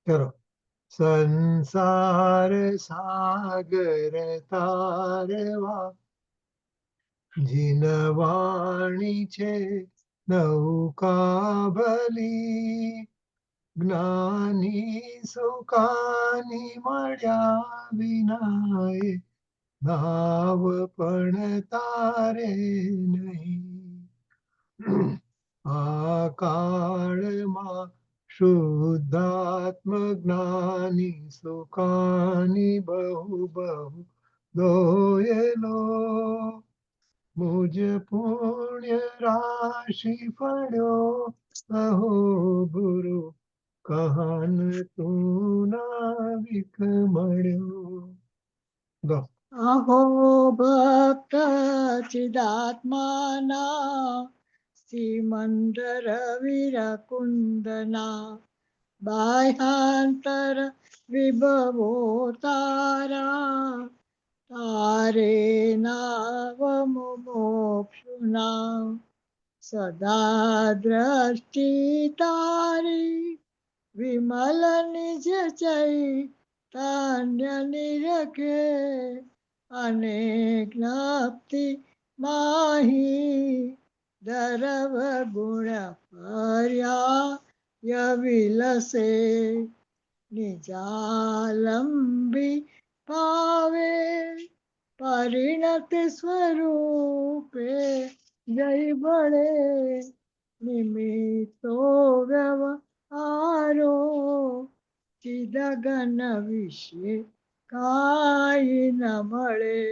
કરો. સંસાર સાગર તારવા જીનવાણી છે નૌકા ભલી, જ્ઞાની સુકાની મળ્યા વિનાય નાવ પણ તારે નહીં. આ કાળમાં શુદ્ધાત્મ જ્ઞાની સુકાની બહુ બહુ દોયેલો, મુજ પુણ્ય રાશિ પડ્યો અહો ગુરુ કહાન તું નાવિક મળ્યો. ગો. અહો ભક્ત ચિદાત્માના શ્રીમંદ રવિરકુંદના, બાહ્યાંતર વિભવો તારા, તારે નાવ મોક્ષુના, સદા દ્રષ્ટિ તારી વિમલ નિજ ચૈતન્ય નિરખે, અનેક જ્ઞાપ્તિ માહી દરવ ગુણ પર્યા વિલસે, નિજાલંબી પાવે પરિણત સ્વરૂપે જય બળે, નિમિત્તો વ્યવહારો ચિદગન વિશે કાઈ ન મળે.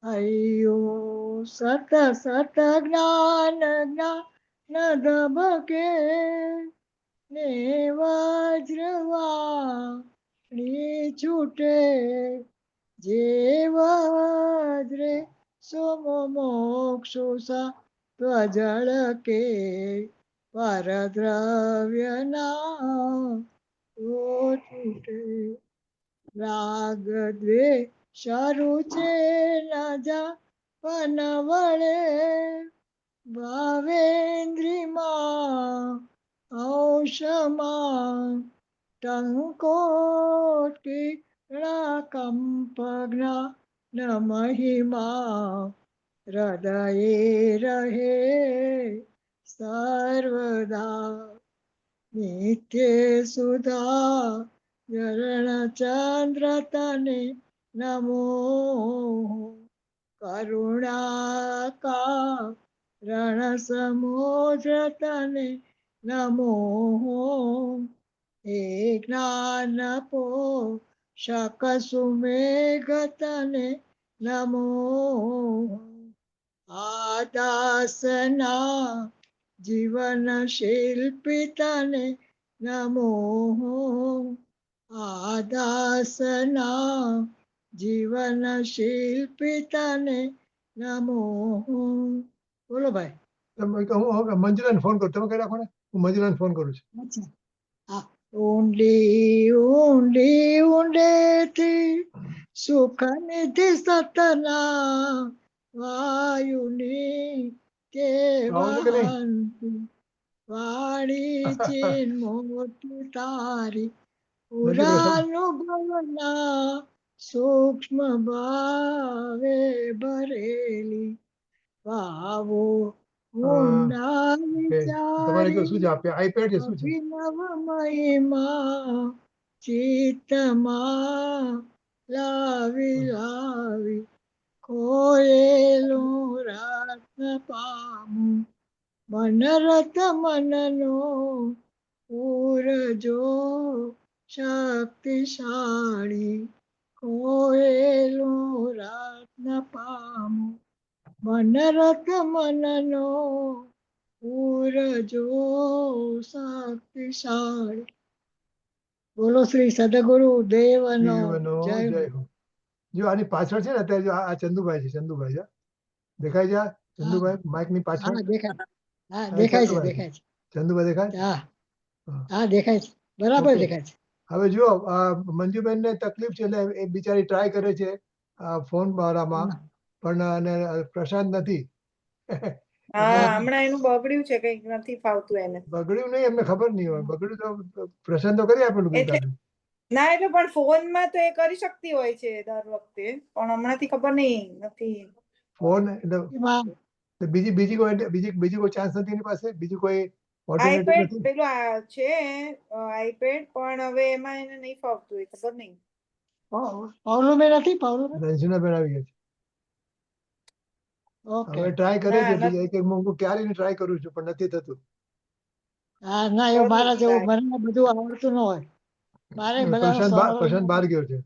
અયો સત સત જ્ઞાન જ્ઞાન ધબકે, ને વજ્રવાણી છૂટે, જે વજ્રે સોમ મોક્ષો સા ત્વજળ કે, પરદ્રવ્યના છૂટે. રાગ દ્વેષ છે ન જા પન વળે, ભાવેન્દ્રિમાં ઔષમાં ટંકોટી કંપગ્ના ન મહિમા, હૃદયે રહે સર્વદા, નિત્ય સુધા ચરણ ચંદ્ર તને નમો, કરુણા કારણ સમુદ્ર તને નમો, હે જ્ઞાન પોષક સુમેઘ તને નમો, આ દાસના જીવન શિલ્પી તને નમો, આ દાસના જીવન શિલ્પી તને નમો. બોલો ભાઈ. હું મંજુલાને ફોન કરું, તમે કઈ રાખો ને, હું મંજુલાને ફોન કરું છું. અચ્છા, હા. ઊંડી ઊંડી ઊંડેથી સુખ નિધિ સતના, વાયુની કેવંતી વાળી ચીન મોટી તારી, પુરાનુભવના સૂક્ષ્મ ભાવે ભરેલી, ભાવો ઊંડા વિચારી શું છે આપ્યા? આઈપેડ છે શું છે? અભિનવ મહિમા ચિત્તમાં લાવી લાવી, ખોયેલું રત્ન પામું, મનરથ મનનો પૂરજો શક્તિશાળી, ખોયેલું રત્ન પામું, મનરથ મનનો પૂરજો શક્તિશાળી. બોલો શ્રી સદગુરુ દેવનો જય. જો આની પાછળ છે ને અત્યારે જો આ ચંદુભાઈ છે, ચંદુભાઈ છે, દેખાય છે ચંદુભાઈ માઇક ની પાછળ? હા દેખાય, હા દેખાય છે, દેખાય છે. ચંદુભાઈ દેખાય? હા હા દેખાય છે, બરાબર દેખાય છે. હવે જુઓ મંજુબેન ને તકલીફ છે એટલે એ બિચારી ટ્રાય કરે છે ફોન વાળામાં, પણ પ્રશાંત નથી. હા હમણાં એનું બગડ્યું છે, કઈક નથી ફાવતું એને. બગડ્યું નહીં, એમને ખબર નહીં હોય. બગડ્યું તો પ્રસન્ન તો કરી આપેલું કંઈક એટલે ના એટલે પણ ફોનમાં તો એ કરી શકતી હોય છે દર વખતે, પણ હમણાંથી ખબર નહીં નથી. ફોન એટલે એમાં બીજી કોઈ ચાન્સ નથી એની પાસે, બીજું કોઈ ઓલ્ટરનેટિવ આઈપેડ નથી. પેલું છે આઈપેડ, પણ હવે એમાં એને નહીં ફાવતું, એ ખબર નહીં. પૌલુમે નથી પૌલુમે. રંજનાબેન આવી ગયા છે. ઓકે. હવે ટ્રાય કરે ના, છે, નથી. બીજા એક હું ક્યારે ટ્રાય કરું છું પણ નથી થતું. હા ના એવું મારા જેવું મને બધું આવડતું ન હોય. મારે બધા પ્રશાંત બહાર ગયો છે.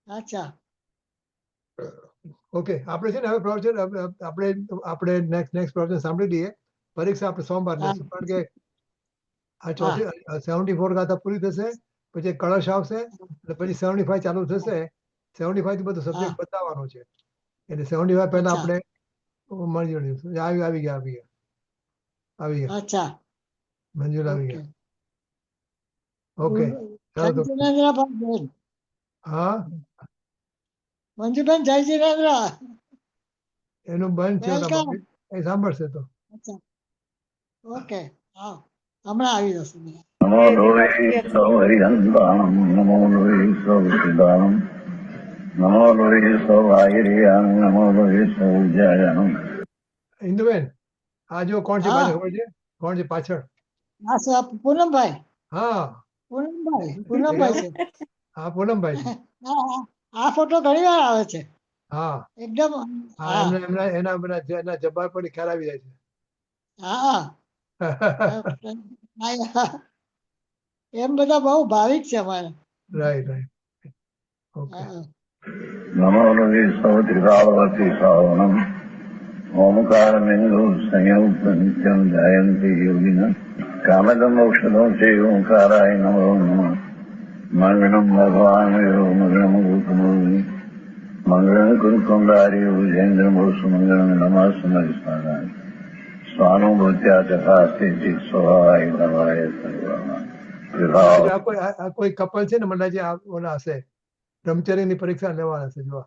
અચ્છા. ઓકે, આપણે છે ને હવે પ્રવચન આપણે નેક્સ્ટ પ્રવચન સાંભળી લઈએ. પરીક્ષા આપણે સોમવાર લેશું, કારણ કે આ ચોથી 74 ગાથા પૂરી થશે, પછી કળશ આવશે, અને પછી 75 ચાલુ થશે. 75 થી બધો સબ્જેક્ટ બતાવવાનો છે, એટલે 75 પહેલા આપણે મળી જઈશું. આવી ગયા અચ્છા. મંજુલ આવી ગયા. ઓકે, ચાલો તો. જિનેન્દ્રભાઈ, હા, મંજુબેન જય જિનેન્દ્ર. એનું બંધ છે, વેલકમ. એ સાંભળશે તો. અચ્છા ઓકે, હા હમણાં આવી જશે. નમો લોહી સૌ હરિહંતાણમ નમો લોહી સૌ સિદ્ધાણમ નમો લોહી સૌ આયર્યાન નમો લોહી સૌ જયાનમ. ઇન્દુબેન, આ જો કોણ છે પાછળ ખબર છે? કોણ છે પાછળ? પૂનમભાઈ. હા, પૂનમભાઈ છે. હા પૂનમભાઈ છે. આ ફોટો ઘણી વાર આવે છે. હા, એકદમ. હા, એના જબ્બા પર ખ્યાલ આવી જાય છે. હા એમ બધા બહુ ભાવિક છે અમારે. Right, okay. નમો લોહી સૌ ત્રિકાળવતી શ્રાવણમ ઓમકાર બિંદુ સંયુક્ત નિત્યમ જાયંતી યોગિન કામદમ ઔષધો છે ઓંકારાય નમો નમઃ. મંગળમ ભગવાન મંગળમ ગોકમોહિ મંગળમ કુંડારી ઉજેન્દ્ર સુમંગળમ નમઃ સમય સ્વાનુભૂત્યા તથા સ્થિતિ સ્વભાવાય ભવાય સર્વમાં. આ કોઈ કપલ છે ને, મને જે ઓલા હશે બ્રહ્મચર્યની પરીક્ષા લેવાના છે. જો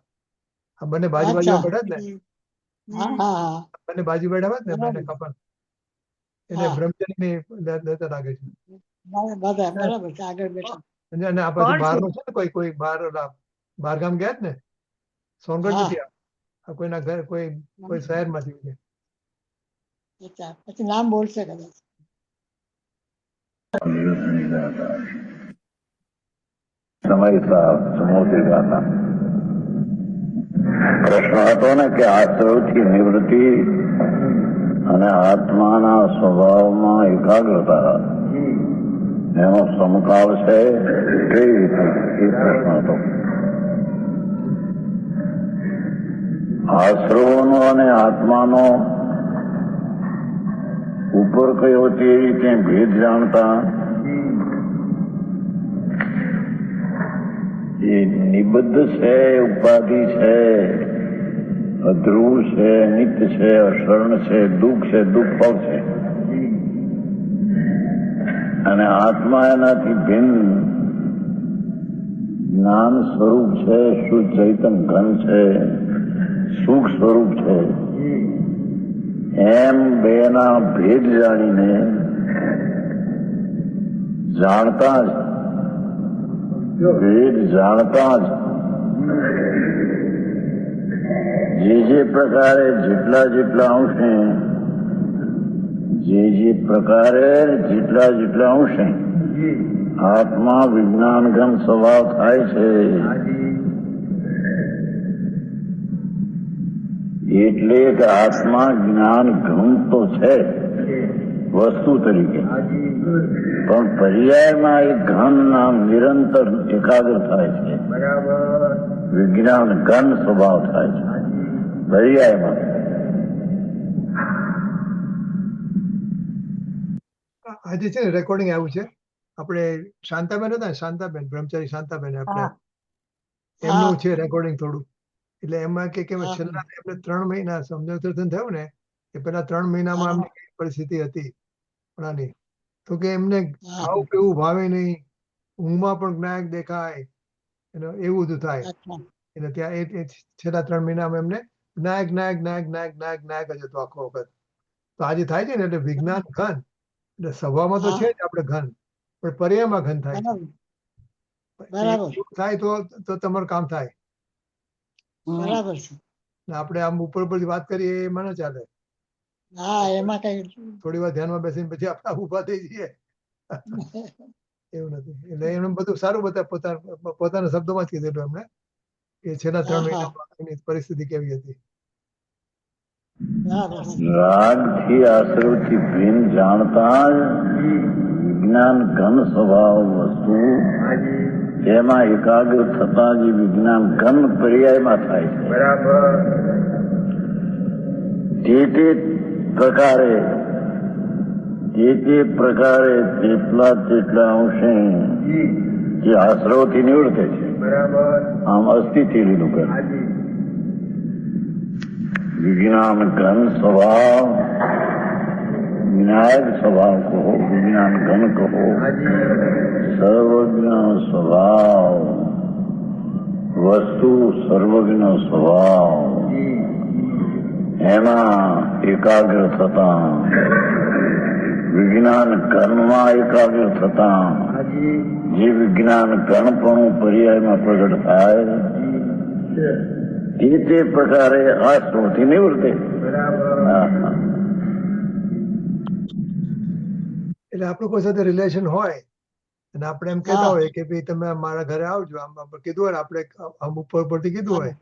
આ બંને બાજુ બેઠા જ ને, બંને બાજુ બેઠા હોય ને બંને કપલ, એટલે બ્રહ્મચર્યની લેતા લાગે છે. બરાબર છે, આગળ બેઠા. અને આ પછી બહાર નું છે ને, કોઈ બહાર ગામ ગયા જ ને, સોનગઢ નથી, આ કોઈના ઘર કોઈ શહેરમાંથી છે. પછી નામ બોલશે કદાચ. સમય સમોતી ગાતા પ્રશ્ન હતો ને કે આશ્રવથી નિવૃત્તિ અને આત્માના સ્વભાવમાં એકાગ્રતા એનો સમકાળ છે કેવી રીતે, એ પ્રશ્ન હતો. આશ્રવોનો અને આત્માનો ઉપર કયો તે રીતે ભેદ જાણતા એ નિબદ્ધ છે, ઉપાધિ છે, અધ્રુવ છે, નિત્ય છે, અશરણ છે, દુઃખ છે, દુઃખ પણ છે, અને આત્મા એનાથી ભિન્ન જ્ઞાન સ્વરૂપ છે, શુદ્ધ ચૈતન ઘન છે, સુખ સ્વરૂપ છે. એમ બેના ભેદ જાણીને જાણતા જ ભેદ જાણતા જ જે પ્રકારે જેટલા અંશે જેટલા અંશે આત્મા વિજ્ઞાન ઘન સ્વભાવ થાય છે, એટલે કે આત્મા જ્ઞાન ઘન તો છે વસ્તુ તરીકે, પણ પર્યાયમાં એ ઘન નામ નિરંતર એકાગ્ર થાય છે, વિજ્ઞાન ઘન સ્વભાવ થાય છે પર્યાયમાં. આજે છે ને રેકોર્ડિંગ આવ્યું છે, આપણે શાંતાબેન હતા ને, શાંતાબેન બ્રહ્મચારી શાંતાબેન, આપણે એમનું છે રેકોર્ડિંગ થોડું. એટલે એમાં કે છેલ્લા એમને 3 મહિના સમજણ થયું ને, એ પેલા 3 મહિનામાં એમની કેવી પરિસ્થિતિ હતી ઘણાની, તો કે એમને ખાવું પીવું ભાવે નહીં, ઊંઘમાં પણ જ્ઞાયક દેખાય, એવું બધું થાય. એટલે ત્યાં એ છેલ્લા 3 મહિનામાં એમને જ્ઞાયક જ હતો આખો વખત. તો આજે થાય છે ને એટલે વિજ્ઞાન ઘન એટલે સ્વભાવમાં તો હા. છે જ આપણે ઘન પણ પર્યાયમાં ઘન થાય છે. બરાબર. એવું થાય તો તમારું કામ થાય. બરાબર છે. ને આપણે આમ ઉપર ઉપરથી વાત કરીએ એમાં ના ચાલે. હા, એમાં કઈ થોડી વાર ધ્યાનમાં બેસીને પછી આપણે ઊભા થઈ જઈએ એવું નથી. એટલે એમને બધું સારું બધા પોતાના શબ્દોમાં જ કીધેલું એમણે કે છેલ્લા 3 હા, હા. મહિનામાં એની પરિસ્થિતિ કેવી હતી. બરાબર છે. રાગ થી આશ્રવ થી ભિન્ન જાણતા જ વિજ્ઞાન ઘન સ્વભાવ વસ્તુ તેમાં એકાગ્ર થતા જ વિજ્ઞાન ઘન પર્યાયમાં થાય છે. તે પ્રકારે તેટલા અંશે જે આશ્રવથી નિવૃત્તે છે. આમ અસ્થિથી લીધું કરે विज्ञान घन स्वभाव विनायक स्वभाव कहो विज्ञान घन कहो सर्वज्ञ स्वभाव वस्तु सर्वज्ञ स्वभाव એમાં એકાગ્ર થતા વિજ્ઞાન ઘનમાં એકાગ્ર થતા જે વિજ્ઞાન ઘણપણું પર્યાયમાં પ્રગટ થાય તે પ્રકારે આ સ્મૃતિ નિવૃત્તે. એટલે આપણું કોઈ સાથે રિલેશન હોય અને આપણે એમ કહેતા હા. હોય કે ભાઈ તમે મારા ઘરે આવજો આમ કીધું હોય ને આપણે આમ ઉપર ઉપરથી કીધું હોય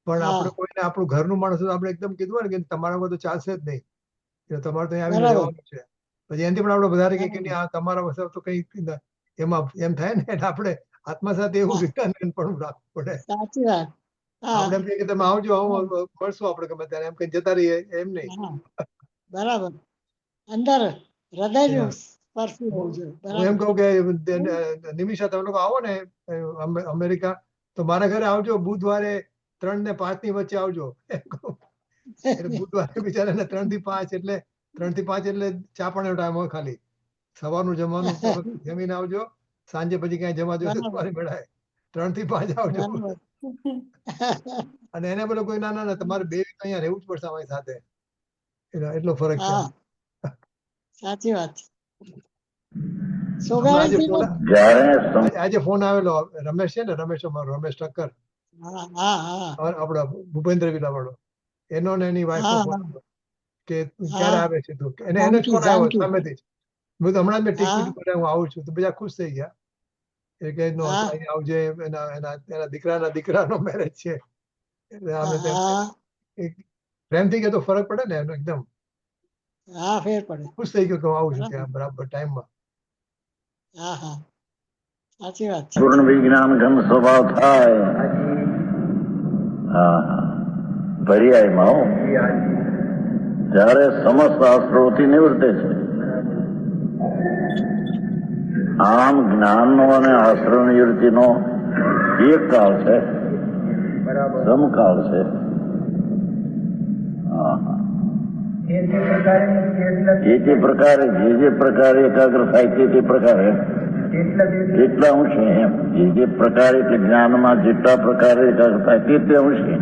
પણ હા. આપણે કોઈને આપણું ઘરનું માણસ હોય તો આપણે એકદમ કીધું હોય ને કે તમારામાં તો ચાલશે જ નહીં એટલે તમારે તો અહીંયા આવીને બરાબર. રહેવાનું છે પછી એનાથી પણ આપણે વધારે કહીએ કે નહીં, આ તમારા વસ્તુ તો કઈ એમાં એમ થાય ને એટલે આપણે આત્મા સાથે એવું વિજ્ઞાન પણ રાખવું પડે. સાચી વાત. હા. આપણે એમ કહીએ કે તમે આવજો મળશું આપણે ગમે ત્યારે એમ કઈ જતા રહીએ એમ નહીં. હા. બરાબર. અંદર હૃદયનું સ્પર્શી હોવું જોઈએ. હું એમ બરાબર. કહું કે નિમિષા તમે લોકો આવો ને અમેરિકા તો મારા ઘરે આવજો બુધવારે 3 ને 5 ની વચ્ચે આવજો એમ કહું. એટલે બુધવારે બિચારાને 3 થી 5 એટલે 3 થી 5 એટલે ચા પાણીનો ટાઈમ હોય ખાલી. સવારનું જમવાનું જમીને આવજો, સાંજે પછી ક્યાંય જમવા જવું તો તમારી મેળાય 3 થી 5 આવજો. બરાબર. અને એને બોલો કોઈ ના ના તમારે 2 વીક અહીંયા રહેવું જ પડશે અમારી સાથે. એટલો ફરક છે. હા. સાચી વાત છે. હમણાં સોગાણીથી આજે ફોન આવેલો રમેશ છે ને રમેશ અમારો રમેશ ઠક્કર હા, હા, હા. આપડા ભૂપેન્દ્ર વિલા વાળો એનો ને એની વાઈફ નો હા, ફોન હા. કે ક્યારે આવે છે તું એને જ જાનકી, ફોન આવ્યો જાનકી. સામેથી જ. મેં તો હમણાં જ મેં હા. ટિકિટ કરે હું આવું છું તો બધા ખુશ થઈ ગયા એ કે નો હા. અહીં આવજે એના દીકરાનો મેરેજ છે એટલે આમે તેમ હા. પ્રેમથી કે તો ફરક પડે ને એનો એકદમ હા, ફેર પડે. ખુશ થઈ ગયો કે હું આવું છું બરાબર. ત્યાં બરાબર ટાઈમમાં. હા, હા. સાચી વાત છે. પૂર્ણ વિજ્ઞાન ઘન સ્વભાવ થાય પર્યાયમાં હો ત્યારે સમસ્ત આશ્રવથી નિવૃત્તે છે. આમ જ્ઞાનનો અને આશ્રવ નિવૃત્તિનો એક કાળ છે, સમકાળ છે. જે પ્રકારે એકાગ્ર થાય તે પ્રકારે કેટલા અંશે એમ જે પ્રકારે એટલે જ્ઞાનમાં જેટલા પ્રકારે એકાગ્ર થાય તે અંશે.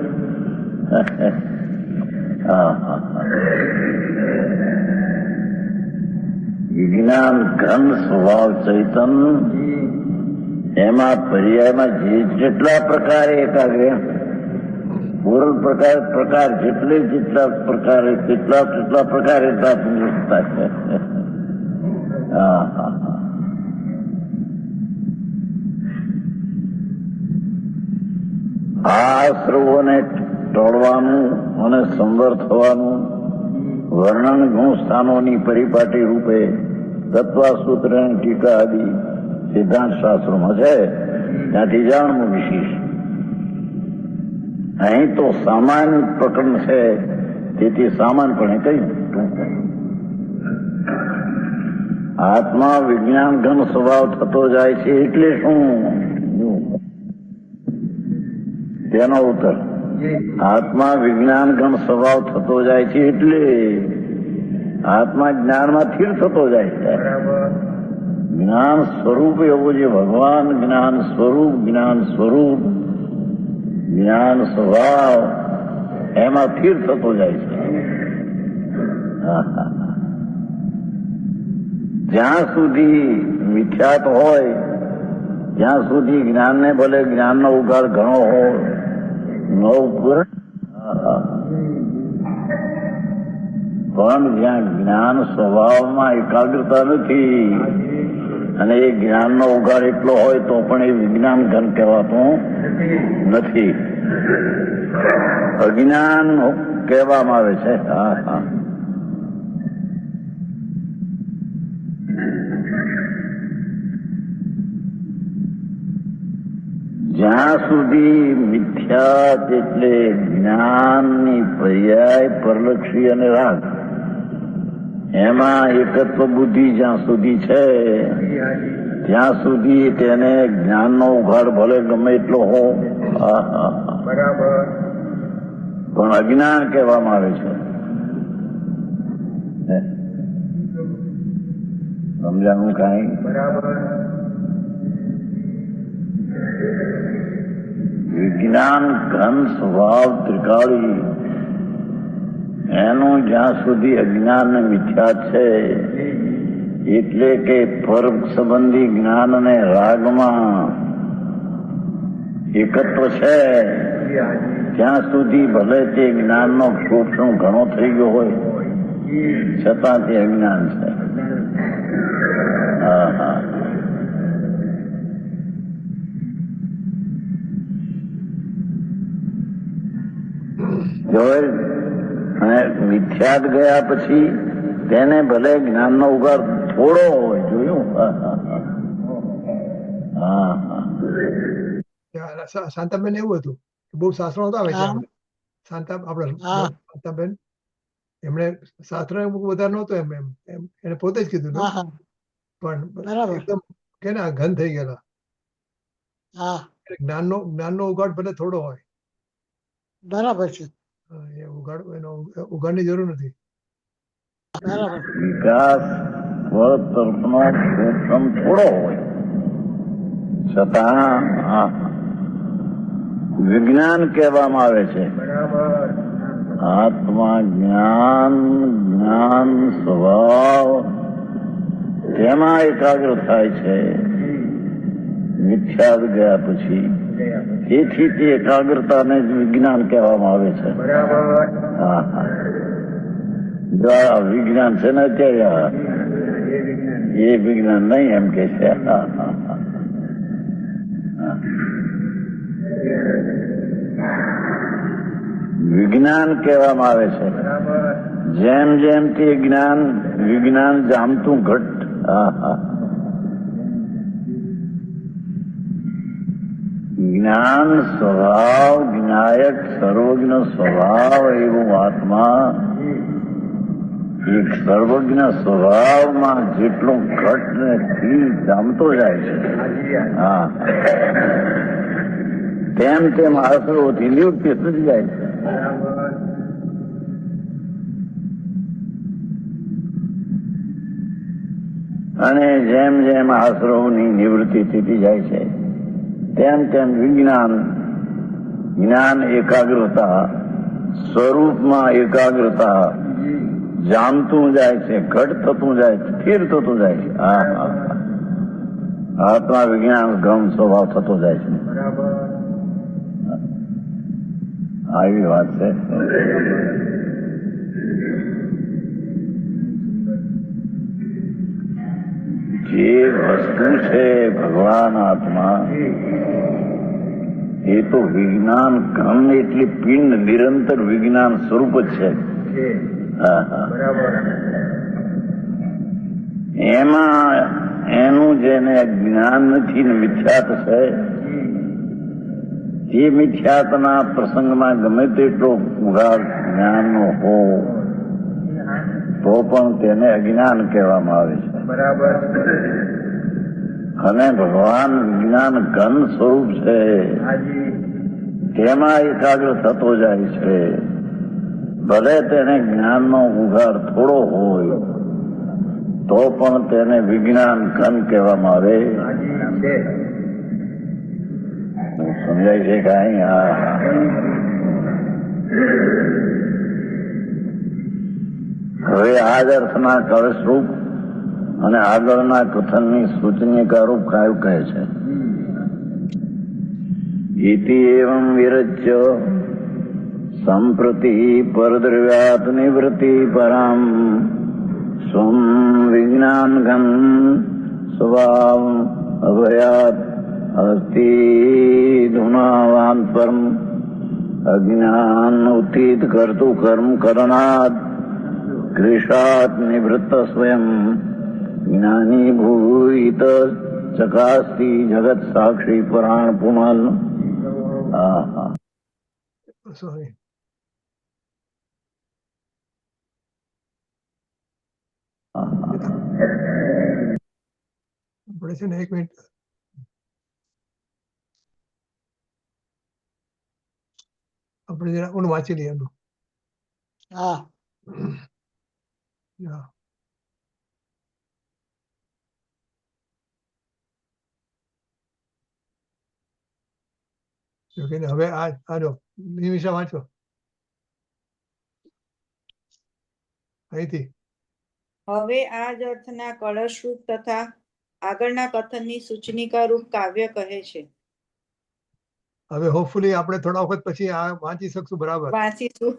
વિજ્ઞાન ઘન સ્વભાવ ચૈતન એમાં પર્યાયમાં જેટલા પ્રકારે એકાગ્ર પૂર્ણ પ્રકાર જેટલા પ્રકારે કેટલા પ્રકારે એટલા પુરુષતા છે. આ સર્વોને ટોળવાનું અને સંવર થવાનું વર્ણન ગુણ સ્થાનોની પરિપાટી રૂપે તત્વસૂત્ર ટીકા આદિ સિદ્ધાંત શાસ્ત્રોમાં છે ત્યાંથી જાણવું વિશેષ. અહીં તો સામાન્ય પ્રકરણ છે તેથી સામાન્યપણે કહ્યું. આત્મા વિજ્ઞાન ઘન સ્વભાવ થતો જાય છે એટલે શું તેનો ઉત્તર આત્મા વિજ્ઞાન ઘન સ્વભાવ થતો જાય છે એટલે આત્મા જ્ઞાનમાં સ્થિર થતો જાય છે. જ્ઞાન સ્વરૂપ એવું છે ભગવાન જ્ઞાન સ્વરૂપ જ્ઞાન સ્વભાવ એમાં સ્થિર થતો જાય છે. હા, હા. જ્યાં સુધી મિથ્યાત હોય ત્યાં સુધી જ્ઞાનને ભલે જ્ઞાનનો ઉગાડ ઘણો હોય પૂરણ, પણ જ્યાં જ્ઞાન સ્વભાવમાં એકાગ્રતા નથી અને એ જ્ઞાનનો ઉગાડ એટલો હોય તો પણ એ વિજ્ઞાન ઘન કહેવાતું નથી, અજ્ઞાન કહેવામાં આવે છે. હા, હા. જ્યાં સુધી મિથ્યાત એટલે જ્ઞાનની પર્યાય પરલક્ષી અને રાગ એમાં એકત્વ બુદ્ધિ જ્યાં સુધી છે ત્યાં સુધી તેને જ્ઞાનનો ઉઘાડ ભલે ગમે એટલો હો, પણ અજ્ઞાન કહેવામાં આવે છે. સમજાણું કાંઈ? વિજ્ઞાન ઘન સ્વભાવ ત્રિકાળી એનું જ્યાં સુધી અજ્ઞાન ને મિથ્યા છે એટલે કે પર સંબંધી જ્ઞાન અને રાગમાં એકત્વ છે ત્યાં સુધી ભલે તે જ્ઞાનનો શોષણ ઘણો થઈ ગયો હોય છતાં તે અજ્ઞાન છે. હા, હા. અને મિથ્યાત ગયા પછી તેને ભલે જ્ઞાનનો ઉગાડ થોડો હોય, જોયું? શાંતાબેન એવું હતું કે બહુ શાસ્ત્રો નતા વાંચ્યા. શાંતાબેન એમણે શાસ્ત્ર વધારે નહોતો એમ એને પોતે જ કીધું પણ એકદમ કે ને ઘન થઈ ગયેલા. જ્ઞાનનો ઉગાડ ભલે થોડો હોય, બરાબર છે. એ ઉગાડની જરૂર નથી. વિકાસ તરફનો શોષણ થોડો હોય છતાં વિજ્ઞાન કહેવામાં આવે છે. આત્મા જ્ઞાન, જ્ઞાન સ્વભાવ તેમાં એકાગ્ર થાય છે મિથ્યાત ગયા પછી. તેથી તે એકાગ્રતાને જ વિજ્ઞાન કહેવામાં આવે છે. હા, હા. જો આ વિજ્ઞાન છે ને અત્યારે એ વિજ્ઞાન નહીં એમ કે છે. હા, હા, હા. વિજ્ઞાન કહેવામાં આવે છે. જેમ જેમ તે વિજ્ઞાન જામતું ઘટ. હા, હા. જ્ઞાન સ્વભાવ જ્ઞાયક સર્વજ્ઞ સ્વભાવ એવું આત્મા એક સર્વજ્ઞ સ્વભાવમાં જેટલો ઘટ ને થી જામતો જાય છે હા તેમ તેમ આશરોથી નિવૃત્તિ થતી જાય છે. અને જેમ જેમ આશરોની નિવૃત્તિ થતી જાય છે તેમ તેમ જ્ઞાન એકાગ્રતા સ્વરૂપમાં એકાગ્રતા જામતું જાય છે, ઘટ થતું જાય છે, સ્થિર થતું જાય છે. આત્મા વિજ્ઞાન ગમ સ્વભાવ થતો જાય છે. આવી વાત છે. જે વસ્તુ છે ભગવાન આત્મા એ તો વિજ્ઞાન ઘન એટલી પિંડ નિરંતર વિજ્ઞાન સ્વરૂપ જ છે. એમાં એનું જેને જ્ઞાન નથી ને મિથ્યાત છે એ મિથ્યાતના પ્રસંગમાં ગમે તેટલો ઉઘાડ જ્ઞાનનો હો તો પણ તેને અજ્ઞાન કહેવામાં આવે છે. અને ભગવાન વિજ્ઞાન ઘન સ્વરૂપ છે તેમાં એકાગ્ર થતો જાય છે. ભલે તેને જ્ઞાનનો ઉઘાડ થોડો હોય તો પણ તેને વિજ્ઞાન ઘન કહેવામાં આવે. સમજાય છે કાંઈ? હા. હવે આ જ અર્થના કળશરૂપ અને આગળના કથનની સૂચનિકા રૂપ કાયું કહે છે. ઇતિ એવં વિરચ્ય સંપ્રતિ પરદ્રવ્યાત નિવૃત્તિ પરામ સ્વમ વિજ્ઞાન ઘન સ્વભાવ અભયાત અસ્તિ ધુનાવાન પરમ અજ્ઞાન ઉત્થિત કર્તુ કર્મ કરણાત ક્લેશાત નિવૃત્ત સ્વયં જ્ઞાની ભૂત ચકાસ્તિ જગત સાક્ષી પુરાણ પુમાન. સોરી, આપણે છે ને 1 મિનિટ આપણે જરા ઓલું વાંચી લઈએ એનું. હા હા. જો કે હવે આ જો નિમિષા વાંચો અહીંથી. હવે આ જ અર્થના કળશરૂપ તથા આગળના કથનની સૂચનિકા રૂપ કાવ્ય કહે છે. હવે હોપફુલી આપણે થોડા વખત પછી આ વાંચી શકશું બરાબર. વાંચીશું.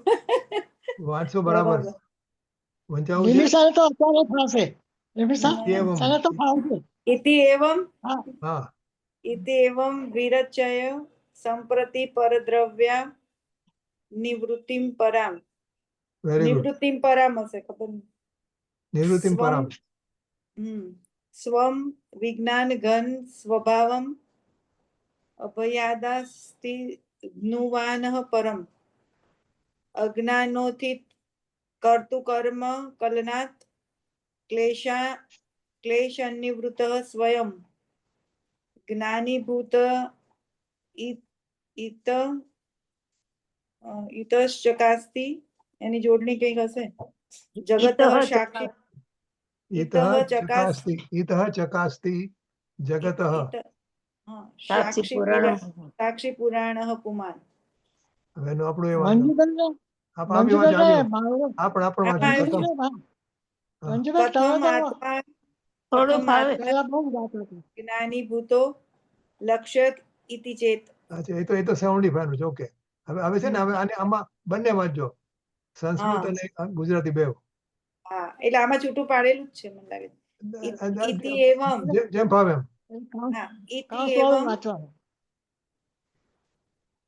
વાંચશો બરાબર. બરાબર. વંચાવું છે. નિમિષાને તો અત્યારે થશે. નિમિષા એવમ. તને તો ફાવશે. ઇતિ એવમ હા હા, ઇતિ એવમ વિરચય સંપ્રતિ પરદ્રવ્યા નિવૃત્તિમ પરામ. Very good. નિવૃત્તિમ પરામ હશે, ખબર નહીં. નિવૃત્તિમ પરામ. સ્વમ વિજ્ઞાન ઘન સ્વભાવમ અભયાદાસ્તિ જ્ઞુવાનઃ પરમ અજ્ઞાનોથી કર્તુ કર્મ કલનાત ક્લેશ સ્વયં જ્ઞાનીભૂત ઇતશ્ચકાસ્તિ. એની જોડણી કઈક હશે. જગત સાક્ષી ઇતઃ ચકાસ્તિ. ઇતઃ ચકાસ્તિ જગતઃ. સાક્ષી પુરાણ પુમાન. હવે એનું આપણું એ વાંચો. મંજુબેન ને આપણી વાંચો આપણે વાંચો. મંજુબેન તમે પ્રથમ તો આત્મા થોડું ફાવે. પહેલા બહુ વાત હતી. જ્ઞાનીભૂતો લક્ષ્ય ઇતિ ચેત. અચ્છા, એ તો 75 છે. ઓકે. હવે છે ને હવે આમાં બંને વાંચજો, સંસ્કૃત અને ગુજરાતી બેવ. હા, એટલે આમાં છૂટું પાડેલું જ છે મને લાગે. ઇતિ એવમ. જેમ ફાવે એમ. હા, ઇતિ કાંસવાળું એવમ વાંચવાનું.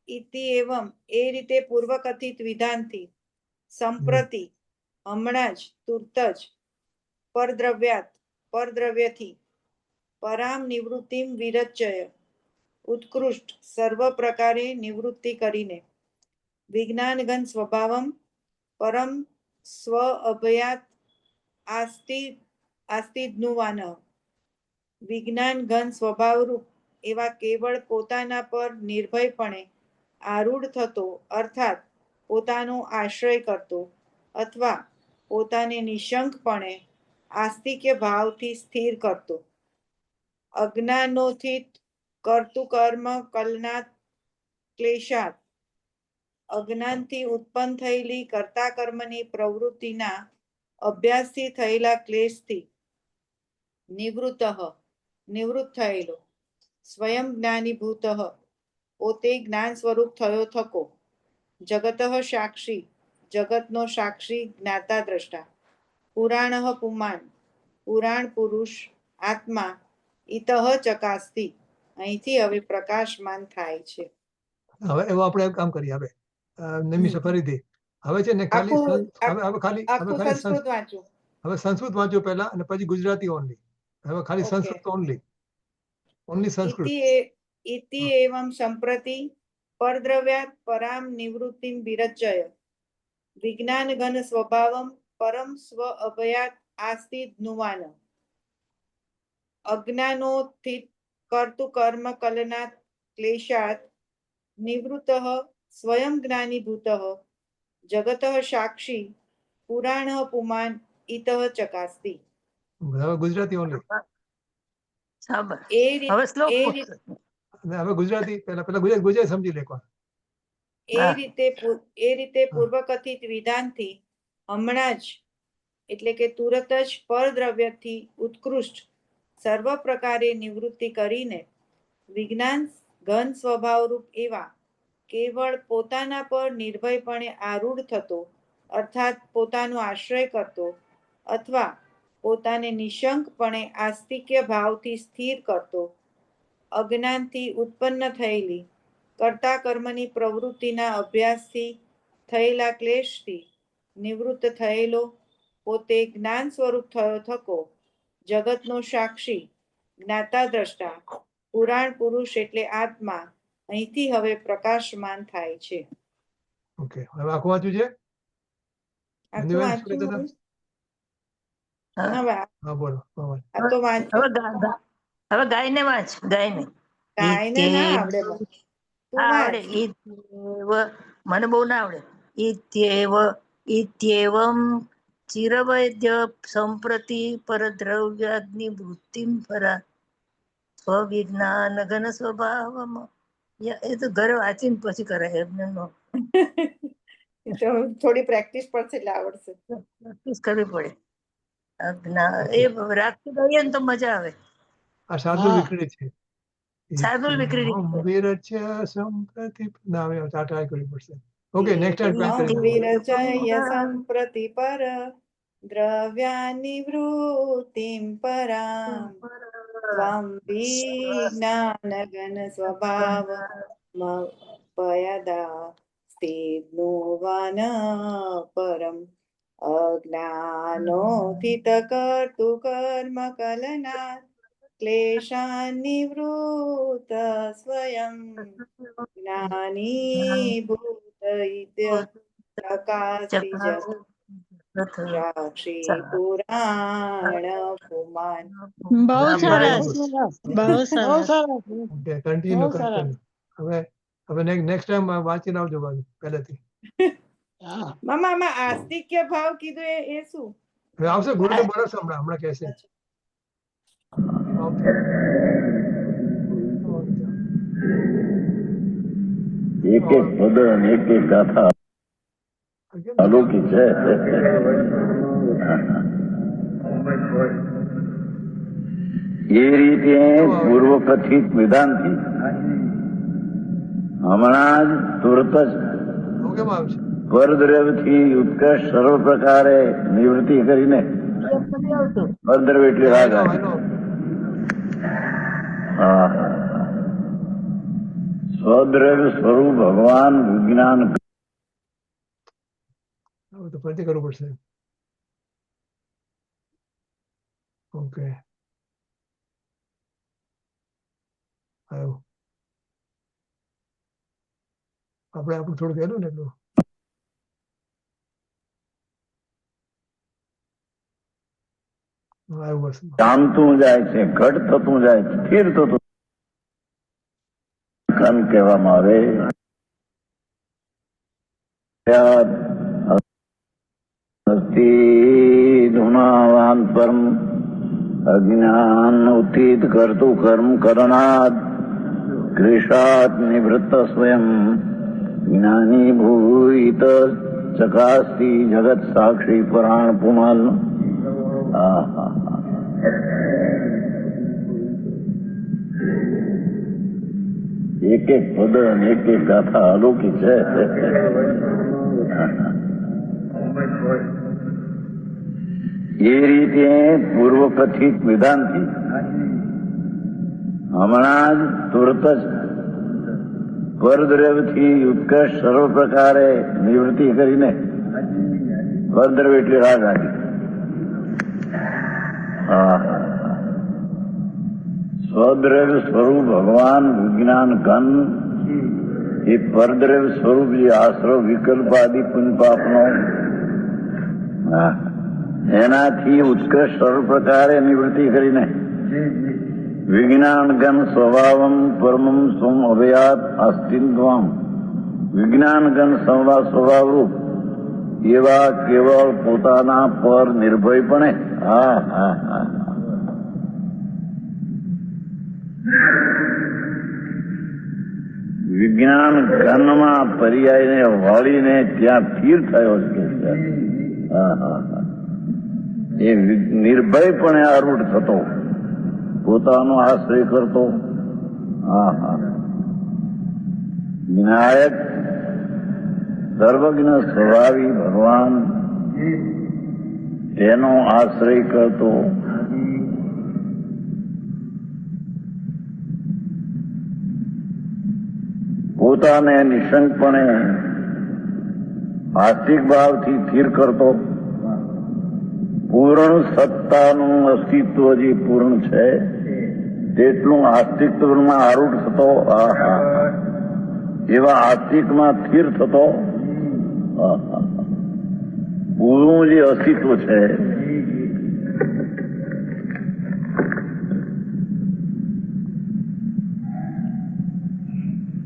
ઇતિ એવમ એ રીતે પૂર્વકથિત વિધાનથી સંપ્રતિ હમણાં જ તુર્ત જ પરદ્રવ્યથી પરામ નિવૃત્તિમ વિરચય ઉત્કૃષ્ટ સર્વ પ્રકારે નિવૃત્તિ કરીને વિજ્ઞાનગન સ્વભાવમ પરમ સ્વ અભયાત આસ્તિજ્ઞુવાન વિજ્ઞાન ઘન સ્વભાવરૂપ એવા કેવળ પોતાના પર નિર્ભયપણે આરૂઢ થતો અર્થાત પોતાનો આશ્રય કરતો અથવા પોતાને નિશંકપણે આસ્તિક્ય ભાવથી સ્થિર કરતો અજ્ઞાનોથી કર્તુ કર્મ કલનાત ક્લેશાત અજ્ઞાનથી ઉત્પન્ન થયેલી કર્તા કર્મની પ્રવૃત્તિના અભ્યાસથી થયેલા ક્લેશથી નિવૃત્ત થયેલો સ્વયં જ્ઞાનીભૂત પોતે જ્ઞાન સ્વરૂપ થયો થકો જગત સાક્ષી જગતનો સાક્ષી જ્ઞાતા દ્રષ્ટા પુરાણ પુમાન પુરાણ પુરુષ આત્મા ઇતઃ ચકાસ્તિ અહીંથી હવે પ્રકાશમાન થાય છે. હવે એવો આપણે એક કામ કરીએ. હવે નિમિષા ફરીથી હવે છે ને ખાલી આખું સંસ્કૃત વાંચું. હવે સંસ્કૃત વાંચો પહેલા અને પછી ગુજરાતી ઓનલી. હવે ખાલી સંસ્કૃત ઓનલી સંસ્કૃત. ઇતિ એવમ સંપ્રતિ પરદ્રવ્યાત પરામ નિવૃત્તિમ વિરચય વિજ્ઞાન ઘન સ્વભાવમ પરમ સ્વ અભયાત આસ્તિ જ્ઞુવાન અજ્ઞાનોથી કર્તુ કર્મ કલનાત ક્લેશાત નિવૃત્ત સ્વયં જ્ઞાનીભૂત જગત સાક્ષી પુરાણ પુમાન ઇતઃ ચકાસ્તિ. હવે ગુજરાતી ઓનલી. હવે ગુજરાતી પહેલા ગુજરાતી સમજી લે. એ રીતે પૂર્વકથિત વિધાનથી હમણાં જ એટલે કે તુરત જ પરદ્રવ્યથી ઉત્કૃષ્ટ સર્વ પ્રકારે નિવૃત્તિ કરીને વિજ્ઞાન ઘન સ્વભાવરૂપ એવા કેવળ પોતાના પર નિર્ભયપણે આરૂઢ થતો અર્થાત પોતાનો આશ્રય કરતો અથવા પોતાને નિશંકપણે આસ્તિક્ય ભાવથી સ્થિર કરતો અજ્ઞાનથી ઉત્પન્ન થયેલી કર્તા કર્મની પ્રવૃત્તિના અભ્યાસથી થયેલા ક્લેશથી નિવૃત્ત થયેલો પોતે જ્ઞાન સ્વરૂપ થયો થકો જગતનો સાક્ષી જ્ઞાતા દ્રષ્ટા પુરાણ પુરુષ એટલે આત્મા અહીંથી હવે પ્રકાશમાન થાય છે. ઓકે, હવે આખું વાંચ્યું છે? આખું ધન્યવાદ, વાંચ્યું સુરેન્દ્ર. હવે? હવે હા, બોલો. હા, આ તો વાંચ્યું. હવે ગાયને વાંચ, ગાયને. કાંઈને ના આવડે બા. તું આવડે. વાંચ. મને બહુ ના આવડે. ઇત્યેવમ ચિરવૈદ્ય સંપ્રતિ પરદ્રવ્યાગ્નિ વૃત્તિમ પરા સ્વવિજ્ઞાન ઘન સ્વભાવમાં. એ તો ઘરે વાંચીને પછી કરે એમને એ તો થોડી પ્રેક્ટિસ પડશે એટલે આવડશે. પ્રેક્ટિસ કરવી પડે. એ રાખી દઈએ ને તો મજા આવે. આ શાર્દુલ હા. વિક્રી છે. શાર્દુલ વિક્રી વિરચ્ય સંપ્રતિ ના આવે, આ try કરવી પડશે. ઓકે, નેક્સ્ટ ટાઈમ ટ્રાય કરીશું. વિરચય સંપ્રતિ પર દ્રવ્યાનિ વૃત્તિમ પરામ ત્વં વિજ્ઞાન ઘન સ્વભાવ પયદા સ્થિતનુવાન પરમ અજ્ઞાનોથિત કર્તુ કર્મ કલના ક્લેશાન નિવૃત્ત સ્વયં જ્ઞાની ભૂત ઇત્ય પ્રકાશી સાક્ષી પુરાણ પુમાન. બહુ સરસ. બહુ Okay, સરસ. continue, બહુ સરસ. continue. હવે નેક્સ્ટ ટાઈમ વાંચીને આવજો બાજુ પહેલેથી. હા. મામા આમાં આસ્તિક્ય ભાવ કીધું એ શું? હવે આવશે ગુરુદેવ બરસ હમણાં કહેશે. Okay. એક એક પદ અને એક એક ગાથા અલૌકિક છે. એ રીતે પૂર્વ કથિત વિધાનથી હમણાં જ તુરત જ આવું કેમ આવશે? પરદ્રવ્યથી ઉત્કર્ષ સર્વ પ્રકારે નિવૃત્તિ કરીને પરદ્રવ્ય એટલે રાગ I આવે. know. હા. સ્વદ્રવ્ય સ્વરૂપ ભગવાન વિજ્ઞાન હવે તો ફરીથી કરવું પડશે. ઓકે, આવ્યું. આપણે આપણું થોડું કહેલું ને એટલું. આવ્યું બસ. જામતું જાય છે, ઘટ થતું જાય છે, સ્થિર થતું કહેવામાં આવે. ધુનાવાન પરમ અજ્ઞાન ઉત્થિત કરતું કર્મ કરણાદ ક્લેશાત નિવૃત્ત સ્વયં જ્ઞાની ભૂત ચકાસ્તી જગત સાક્ષી પુરાણ પુમાલ. એક એક પદ અને એક એક ગાથા અલૌકિક છે. એ રીતે પૂર્વ કથિત વિધાનથી હમણાં જ તુરત જ પરદ્રવ્યથી ઉત્કર્ષ સર્વ પ્રકારે નિવૃત્તિ કરીને પરદ્રવ્ય એટલે રાગ આવી. સ્વદ્રવ્ય સ્વરૂપ ભગવાન વિજ્ઞાન ઘન એ પરદ્રવ્ય સ્વરૂપ જે આશ્રવ વિકલ્પ આદિ પુણ્ય પાપનો એનાથી ઉત્કૃષ્ટ સર્વ પ્રકારે નિવૃત્તિ કરીને વિજ્ઞાન ઘન સ્વભાવમ પરમમ સ્વમ અભયાત અસ્તિત્વમ વિજ્ઞાન ઘન સ્વભાવરૂપ એવા કેવળ પોતાના પર નિર્ભયપણે વિજ્ઞાન ઘનમાં પર્યાયને વાળીને ત્યાં સ્થિર થયો છે. એ નિર્ભયપણે આરૂઢ થતો, પોતાનો આશ્રય કરતો. હા હા, વિનાયક સર્વજ્ઞ સ્વભાવી ભગવાન તેનો આશ્રય કરતો. પોતાને નિશંકપણે આસ્તિક ભાવથી સ્થિર કરતો. પૂર્ણ સત્તાનું અસ્તિત્વ જે પૂર્ણ છે તેટલું આસ્તિકમાં આરૂઢ થતો. આહા, એવા આસ્તિકમાં સ્થિર થતો. પૂરું જે અસ્તિત્વ છે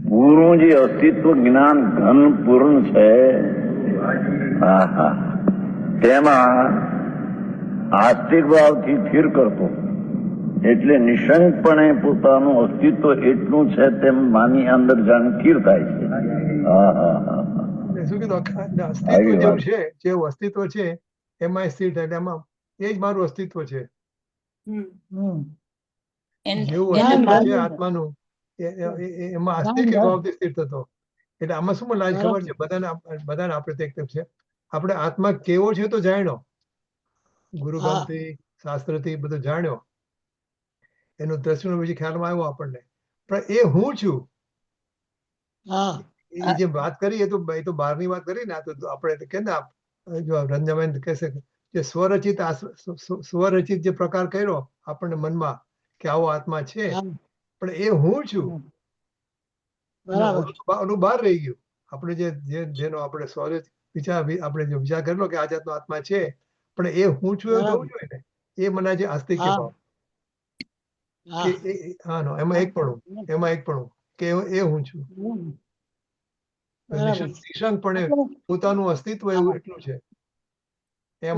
પૂરું જે અસ્તિત્વ જ્ઞાન ઘન પૂર્ણ છે, તેમાં આસ્તિક ભાવથી સ્થિર કરતો. એટલે નિશંકપણે પોતાનું અસ્તિત્વ એટલું છે તેમ માની અંદર જાણ સ્થિર થાય છે. શું કીધું? અસ્તિત્વ જેવું છે, જેવું અસ્તિત્વ છે એમાં સ્થિર થાય. એમાં એ જ મારું અસ્તિત્વ છે. જેવું અસ્તિત્વ છે આત્માનું, એમાં આસ્તિક ભાવથી સ્થિર થતો. એટલે આમાં શું મને આજ ખબર છે, બધાને આપણે છે આપણે આત્મા કેવો છે તો જાણ્યો, ગુરુગમથી શાસ્ત્રથી બધું જાણ્યો, એનું દ્રષ્ટિનો પછી ખ્યાલમાં આવ્યો આપણને. પણ એ હું છું એ જે વાત કરી એ તો બહારની વાત કરી ને. આ તો આપણે કે ને, જો રંજનબેન કહેશે જે સ્વરચિત જે પ્રકાર કર્યો આપણને મનમાં કે આવો આત્મા છે, પણ એ હું છું. ઓલું બહાર રહી ગયું. આપણે જેનો આપણે આપણે જે વિચાર કરેલો કે આ જાતનો આત્મા છે, પણ એ હું છું એવું થવું જોઈએ ને. એ મને જે આસ્તિક ભાવ કે એમાં એક પણ કે એ હું છું. નિશંકપણે પોતાનું અસ્તિત્વ એવું એટલું છે. હા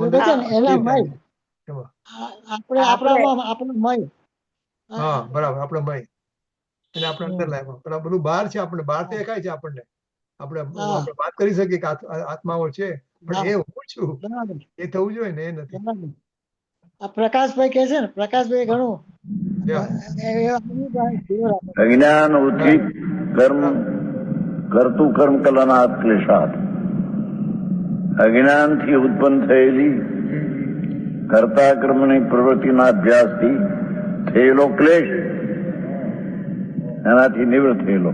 બરાબર, આપણે મય અને આપણે અંદર લાવ્યા. પેલા બધું બહાર છે, આપણે બહાર દેખાય છે આપણને. આપણે વાત કરી શકીએ કે આત્માઓ છે, પણ એ હું છું એ થવું જોઈએ ને, એ નથી. પ્રકાશભાઈ કે છે ને, પ્રકાશભાઈ ઘણું અજ્ઞાન ઉત્થિત કર્મ કરતું કર્મ કલનાથ ક્લેશાત. અજ્ઞાનથી ઉત્પન્ન થયેલી કર્તા કર્મની પ્રવૃત્તિના અભ્યાસથી થયેલો ક્લેશ, એનાથી નિવૃત્ત થયેલો.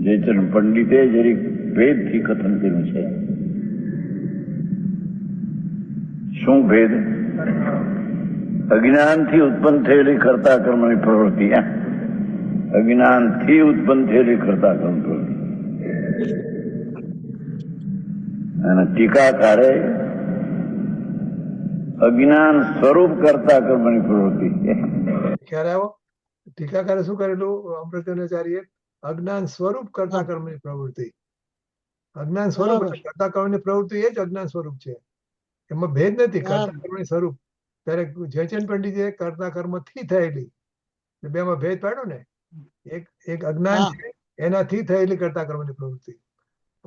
જયચંદ પંડિતે જરીક ભેદથી કથન કર્યું છે. શું ભેદ? અજ્ઞાનથી ઉત્પન્ન થયેલી કર્તા કર્મની પ્રવૃત્તિ, અજ્ઞાનથી ઉત્પન્ન થયેલી કર્તા કર્મ પ્રવૃત્તિ. અને ટીકાકારે અજ્ઞાન સ્વરૂપ કરતા કર્મની પ્રવૃત્તિ. ખ્યાલ આવ્યો? ટીકાકારે શું કરેલું? અમૃતાચાર્ય અજ્ઞાન સ્વરૂપ કરતા કર્મની પ્રવૃત્તિ. અજ્ઞાન સ્વરૂપ કરતા કર્મની પ્રવૃત્તિ એ જ અજ્ઞાન સ્વરૂપ છે. એમાં ભેદ નથી. કરતા કર્મની સ્વરૂપ ત્યારે જયચંદ પંડિતે કરતા કર્મ થી થયેલી, બે માં ભેદ પાડ્યો ને. એક અજ્ઞાન છે, એનાથી થયેલી કરતા કર્મની પ્રવૃત્તિ.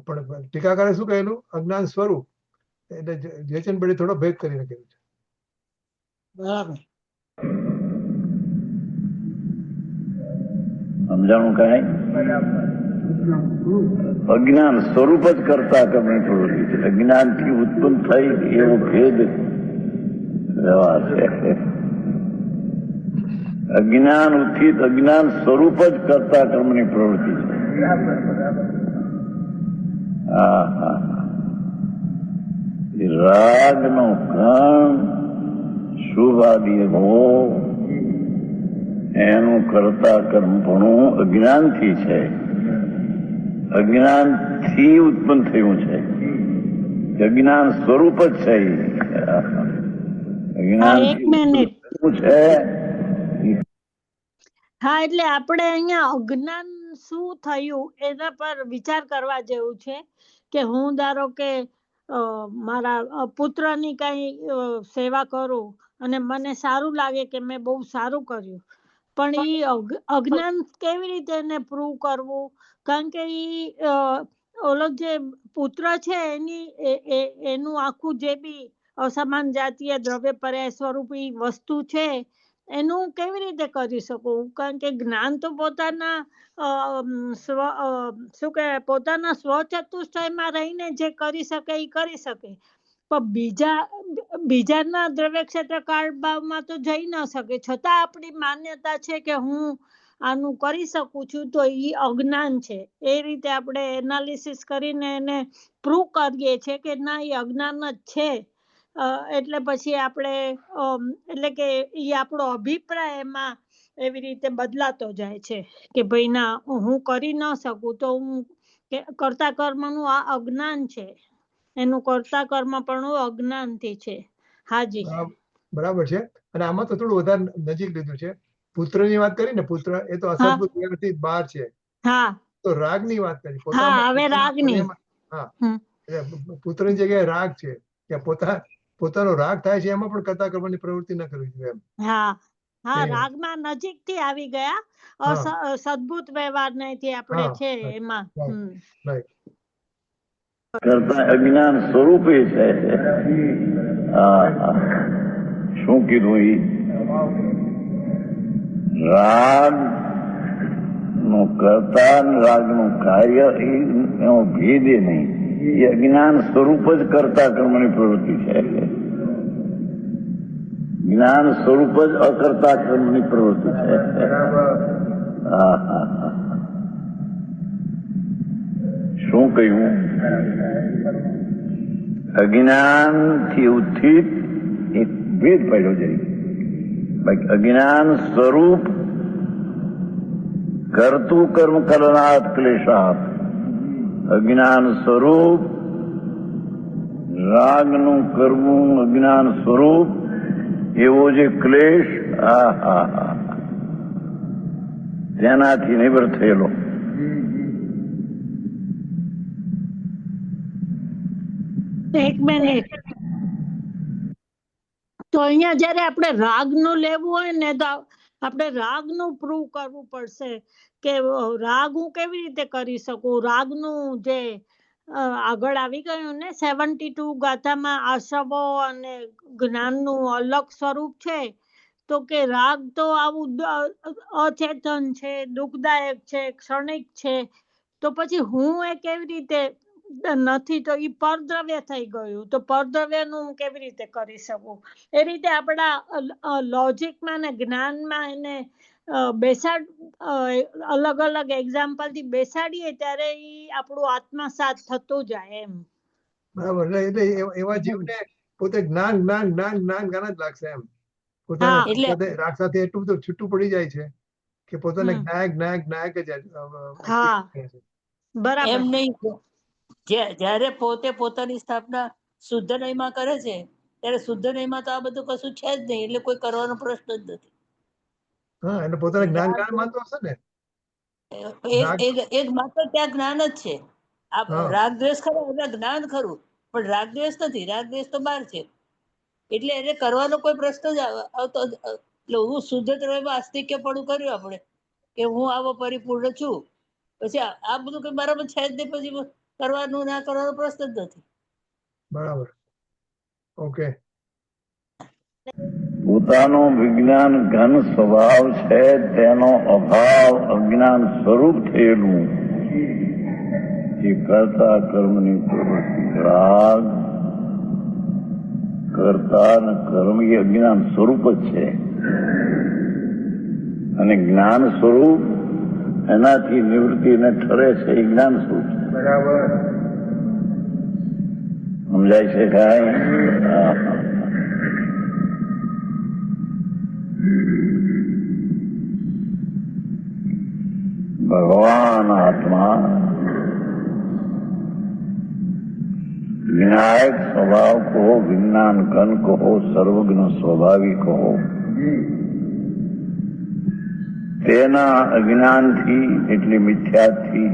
પણ ટીકાકારે શું કહેલું? અજ્ઞાન સ્વરૂપ. એટલે જયચંદ પંડિત થોડો ભેદ કરી નાખેલું છે. બરાબર, સમજાણું કાંઈ? અજ્ઞાન સ્વરૂપ જ કરતા કર્મની પ્રવૃત્તિ છે. અજ્ઞાનથી ઉત્પન્ન થઈ એવો ભેદ વ્યવહાર છે. અજ્ઞાન ઉત્થિત અજ્ઞાન સ્વરૂપ જ કરતા કર્મની પ્રવૃત્તિ છે. રાગનો કણ શુભાદી હો એનું કરતા કર્મપણું અજ્ઞાનથી છે. અજ્ઞાનથી ઉત્પન્ન થયું છે. અજ્ઞાન સ્વરૂપ જ છે. અજ્ઞાન છે. હા, એટલે આપણે અહીંયા અજ્ઞાન શું થયું એના પર વિચાર કરવા જેવું છે. કે હું ધારો કે મારા પુત્રની કઈ સેવા કરું અને મને સારું લાગે કે મેં બહુ સારું કર્યું, પણ એ અજ્ઞાન કેવી રીતે એને પ્રૂવ કરવું? કારણ કે ઓલો જે પુત્ર છે એનું આખું જે બી અસમાન જાતીય દ્રવ્ય પર્યાય સ્વરૂપી વસ્તુ છે એનું કેવી રીતે કરી શકું? કારણ કે જ્ઞાન તો પોતાના શું કે પોતાના સ્વચતુષ્ટયમાં રહીને જે કરી શકે એ કરી શકે, પણ બીજાના દ્રવ્ય ક્ષેત્ર કાળમાં તો જઈ ન શકે, છતાં આપણી માન્યતા છે કે હું આનું કરી શકું છું, તો એ અજ્ઞાન છે. એ રીતે આપણે એનાલિસિસ કરીને એને પ્રૂવ કરીએ છીએ કે ના એ અજ્ઞાન જ છે. એટલે પછી આપણે એટલે કે એ આપણો અભિપ્રાય એમાં એવી રીતે બદલાતો જાય છે કે ભાઈ ના હું કરી ન શકું, તો હું કર્તા કર્મનું આ અજ્ઞાન છે, એનું કર્તા કર્મ પણ અજ્ઞાનથી છે. હાજી, બરાબર છે. અને આમાં તો થોડું વધારે નજીક લીધું છે. પુત્રની વાત કરી ને, પુત્ર એ તો અસદબુદ્ધ વ્યક્તિ બહાર છે. હા, તો રાગની વાત કરી. હા, હવે રાગની. હા, પુત્રની જગ્યાએ રાગ છે કે પોતાનો રાગ થાય છે, એમાં પણ કર્તા કર્મની પ્રવૃત્તિ ન કરવી જોઈએ એમ. હા, હા, રાગમાં નજીકથી આવી ગયા, સદભૂત વ્યવહાર થી આપણે છે એમાં. કરતા અજ્ઞાન સ્વરૂપે છે. શું કીધું? ઈ રાગ નું કરતા રાગ નું કાર્ય એનો ભેદ નહીં, એ અજ્ઞાન સ્વરૂપ જ કરતા કર્મની પ્રવૃત્તિ છે. જ્ઞાન સ્વરૂપ જ અકર્તા કર્મની પ્રવૃત્તિ છે. શું કહ્યું? અજ્ઞાન થી ઉત્થિત એક ભેદ પડ્યો જાય. બાકી અજ્ઞાન સ્વરૂપ કરતું કર્મ કરનાથ ક્લેશાત, અજ્ઞાન સ્વરૂપ રાગનું કરવું, અજ્ઞાન સ્વરૂપ એવો જે ક્લેશ, તેનાથી નિવૃત્ત થયેલો. એક મિનિટ. તો અહીંયા જયારે આપણે રાગનું લેવું હોય ને, તો આપણે રાગનું પ્રૂવ કરવું પડશે કે રાગ હું કેવી રીતે કરી શકું. રાગનું જે આગળ આવી ગયું ને 72 ગાથામાં આશ્રવો અને જ્ઞાનનું અલગ સ્વરૂપ છે, તો કે રાગ તો આવું અચેતન છે, દુઃખદાયક છે, ક્ષણિક છે, તો પછી હું એ કેવી રીતે નથી, તો એ પરદ્રવ્ય થઈ ગયું, તો પરદ્રવ્યનું હું કેવી રીતે કરી શકું. એ રીતે આપણા લોજિકમાં ને જ્ઞાનમાં એને અલગ અલગ એક્ઝામ્પલ થી બેસાડીએ ત્યારે એ આપણું આત્મસાત થતું જાય એમ. બરાબર. એટલે એવા જીવને પોતે જ્ઞાન જ્ઞાન જ્ઞાન જ્ઞાન જ્ઞાન જ લાગશે એમ. પોતાને રાગ સાથે એટલું બધું છૂટું પડી જાય છે કે પોતાને જ્ઞાયક જ્ઞાયક જ્ઞાયક જ. હા, બરાબર. એમ નહીં, જયારે પોતે પોતાની સ્થાપના શુદ્ધ નયમાં કરે છે ત્યારે શુદ્ધ નયમાં તો આ બધું કશું છે જ નહીં, એટલે કોઈ કરવાનો પ્રશ્ન જ નથી. હા, એટલે પોતાને જ્ઞાન જ્ઞાન માનતો હશે ને. એક માત્ર ત્યાં જ્ઞાન જ છે. રાગ દ્વેષ ખરો એટલે જ્ઞાન ખરું, પણ રાગ દ્વેષ નથી. રાગ દ્વેષ તો બહાર છે, એટલે એને કરવાનો કોઈ પ્રશ્ન જ આવતો. એટલે હું શુદ્ધ દ્રવ્યમાં અસ્તિત્વ પણ કર્યું આપણે કે હું આવો પરિપૂર્ણ છું, પછી આ બધું કઈ બરાબર છે જ નહીં, પછી કરવાનું ના કરવાનો પ્રશ્ન જ નથી. બરાબર. ઓકે. પોતાનો વિજ્ઞાન ઘન સ્વભાવ છે, તેનો અભાવ અજ્ઞાન સ્વરૂપ થયેલું એ કરતા કર્મની પ્રવૃત્તિ. રાગ કરતા અને કર્મ એ અજ્ઞાન સ્વરૂપ જ છે, અને જ્ઞાન સ્વરૂપ એનાથી નિવૃત્તિને ઠરે છે, એ જ્ઞાન સ્વરૂપ છે. બરાબર. સમજાય છે કાંઈ? भगवान आत्मा विनायक स्वभाव कहो, विज्ञान घन कहो, सर्वज्ञ स्वाभाविक कहो, तेना अज्ञानથી એટલે મિથ્યાથી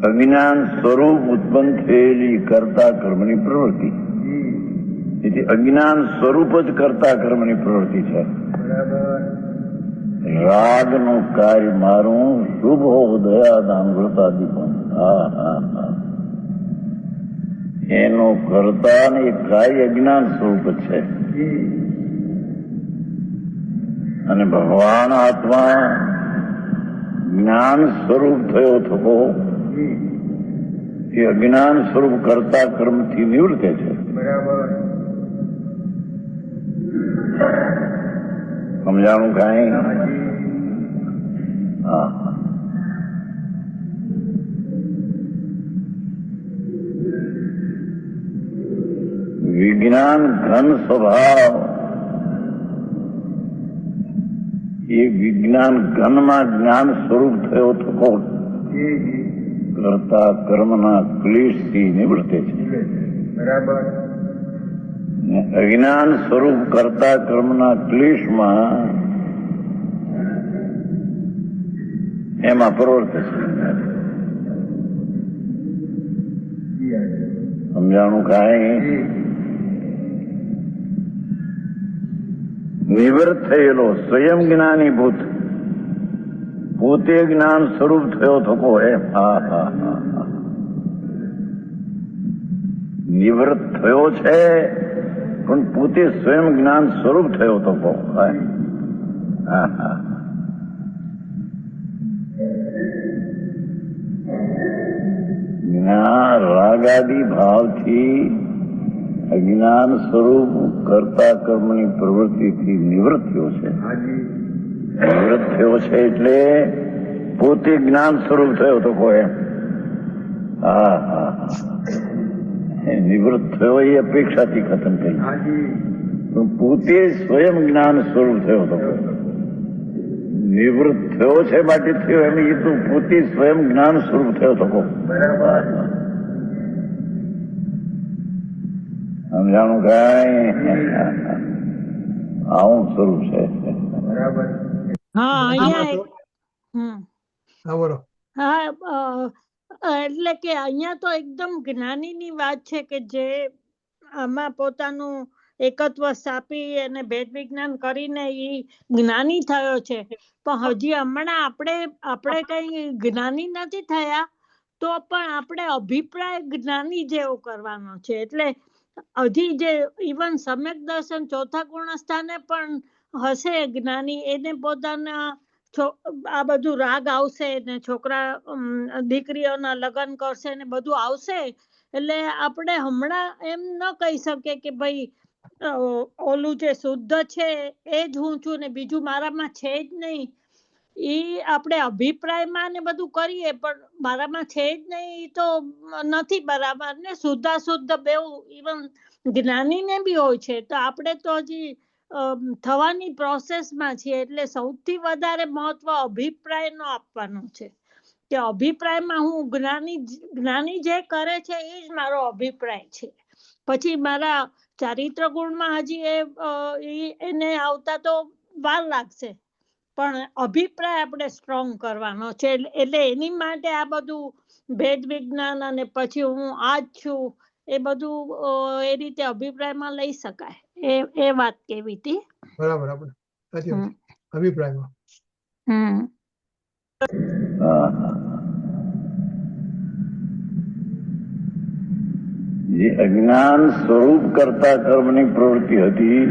અજ્ઞાન સ્વરૂપ ઉત્પન્ન થયેલી કરતા કર્મની પ્રવૃત્તિ. તેથી અજ્ઞાન સ્વરૂપ જ કરતા કર્મની પ્રવૃત્તિ છે. રાગનું કાર્ય મારું શુભ દયાદાન વૃતાદિપન. હા હા હા, એનો કરતા ને એ કાર્ય અજ્ઞાન સ્વરૂપ છે. અને ભગવાન આત્મા જ્ઞાન સ્વરૂપ થયો થકો એ અજ્ઞાન સ્વરૂપ કરતા કર્મથી નિવૃત્ત છે. સમજાણું કાંઈ? હા. વિજ્ઞાન ઘન સ્વભાવ, એ વિજ્ઞાન ઘનમાં જ્ઞાન સ્વરૂપ થયો થકો કરતા કર્મના ક્લેશથી નિવૃત્તે છે. અજ્ઞાન સ્વરૂપ કરતા કર્મના ક્લેશમાં એમાં પ્રવર્તે છે. સમજાણું કાંઈ? નિવૃત્ત થયેલો સ્વયં જ્ઞાની ભૂત પોતે જ્ઞાન સ્વરૂપ થયો થકો એમ. હા હા હા, નિવૃત્ત થયો છે પણ પોતે સ્વયં જ્ઞાન સ્વરૂપ થયો થકો. હા હા, રાગાદી ભાવથી અજ્ઞાન સ્વરૂપ કરતા કર્મની પ્રવૃત્તિથી નિવૃત્ત થયો છે. નિવૃત્ત થયો છે એટલે પોતે જ્ઞાન સ્વરૂપ થયો તો કોઈ એમ. હા હા, નિવૃત્ત થયો એ અપેક્ષાથી ખતમ થઈ, પણ પોતે સ્વયં જ્ઞાન સ્વરૂપ થયો તો. નિવૃત્ત થયો છે માટે થયો એમ, એ તો પોતે સ્વયં જ્ઞાન સ્વરૂપ થયો તો. સમજાણું કાંઈ? આવું સ્વરૂપ છે. હા અહીંયા હા બોલો. હા એટલે કે અહીંયા તો એકદમ જ્ઞાનીની વાત છે કે જે આમાં પોતાનું એકત્વ સ્થાપી અને ભેદ વિજ્ઞાન કરીને એ જ્ઞાની થયો છે. પણ હજી હમણાં આપણે કઈ જ્ઞાની નથી થયા તો પણ આપણે અભિપ્રાય જ્ઞાની જેવો કરવાનો છે. એટલે હજી જે ઇવન સમ્યક દર્શન ચોથા ગુણ સ્થાને પણ હશે જ્ઞાની, એને પોતાના આ બધું રાગ આવશે ને છોકરા દીકરીઓના લગ્ન કરશે ને બધું આવશે. એટલે આપણે હમણાં એમ ન કહી શકીએ કે ભાઈ ઓલું જે શુદ્ધ છે એ જ હું છું ને બીજું મારામાં છે જ નહીં. એ આપણે અભિપ્રાયમાં ને બધું કરીએ પણ મારામાં છે જ નહીં તો નથી બરાબર ને. શુદ્ધાશુદ્ધ બેઉ ઇવન જ્ઞાનીને બી હોય છે. તો આપણે તો હજી થવાની પ્રોસેસમાં છીએ. એટલે સૌથી વધારે મહત્વ અભિપ્રાયનો આપવાનો છે કે અભિપ્રાયમાં હું જ્ઞાની જે કરે છે એ જ મારો અભિપ્રાય છે. પછી મારા ચારિત્ર ગુણમાં હજી એને આવતા તો વાર લાગશે, પણ અભિપ્રાય આપણે સ્ટ્રોંગ કરવાનો છે. એટલે એની માટે આ બધું ભેદ વિજ્ઞાન અને પછી હું આ જ છું એ બધું એ રીતે અભિપ્રાયમાં લઈ શકાય. એ વાત કેવી હતી. બરાબર, આપણે સાચી વાત. અભિપ્રાયમાં જે અજ્ઞાન સ્વરૂપ કરતા કર્મની પ્રવૃત્તિ હતી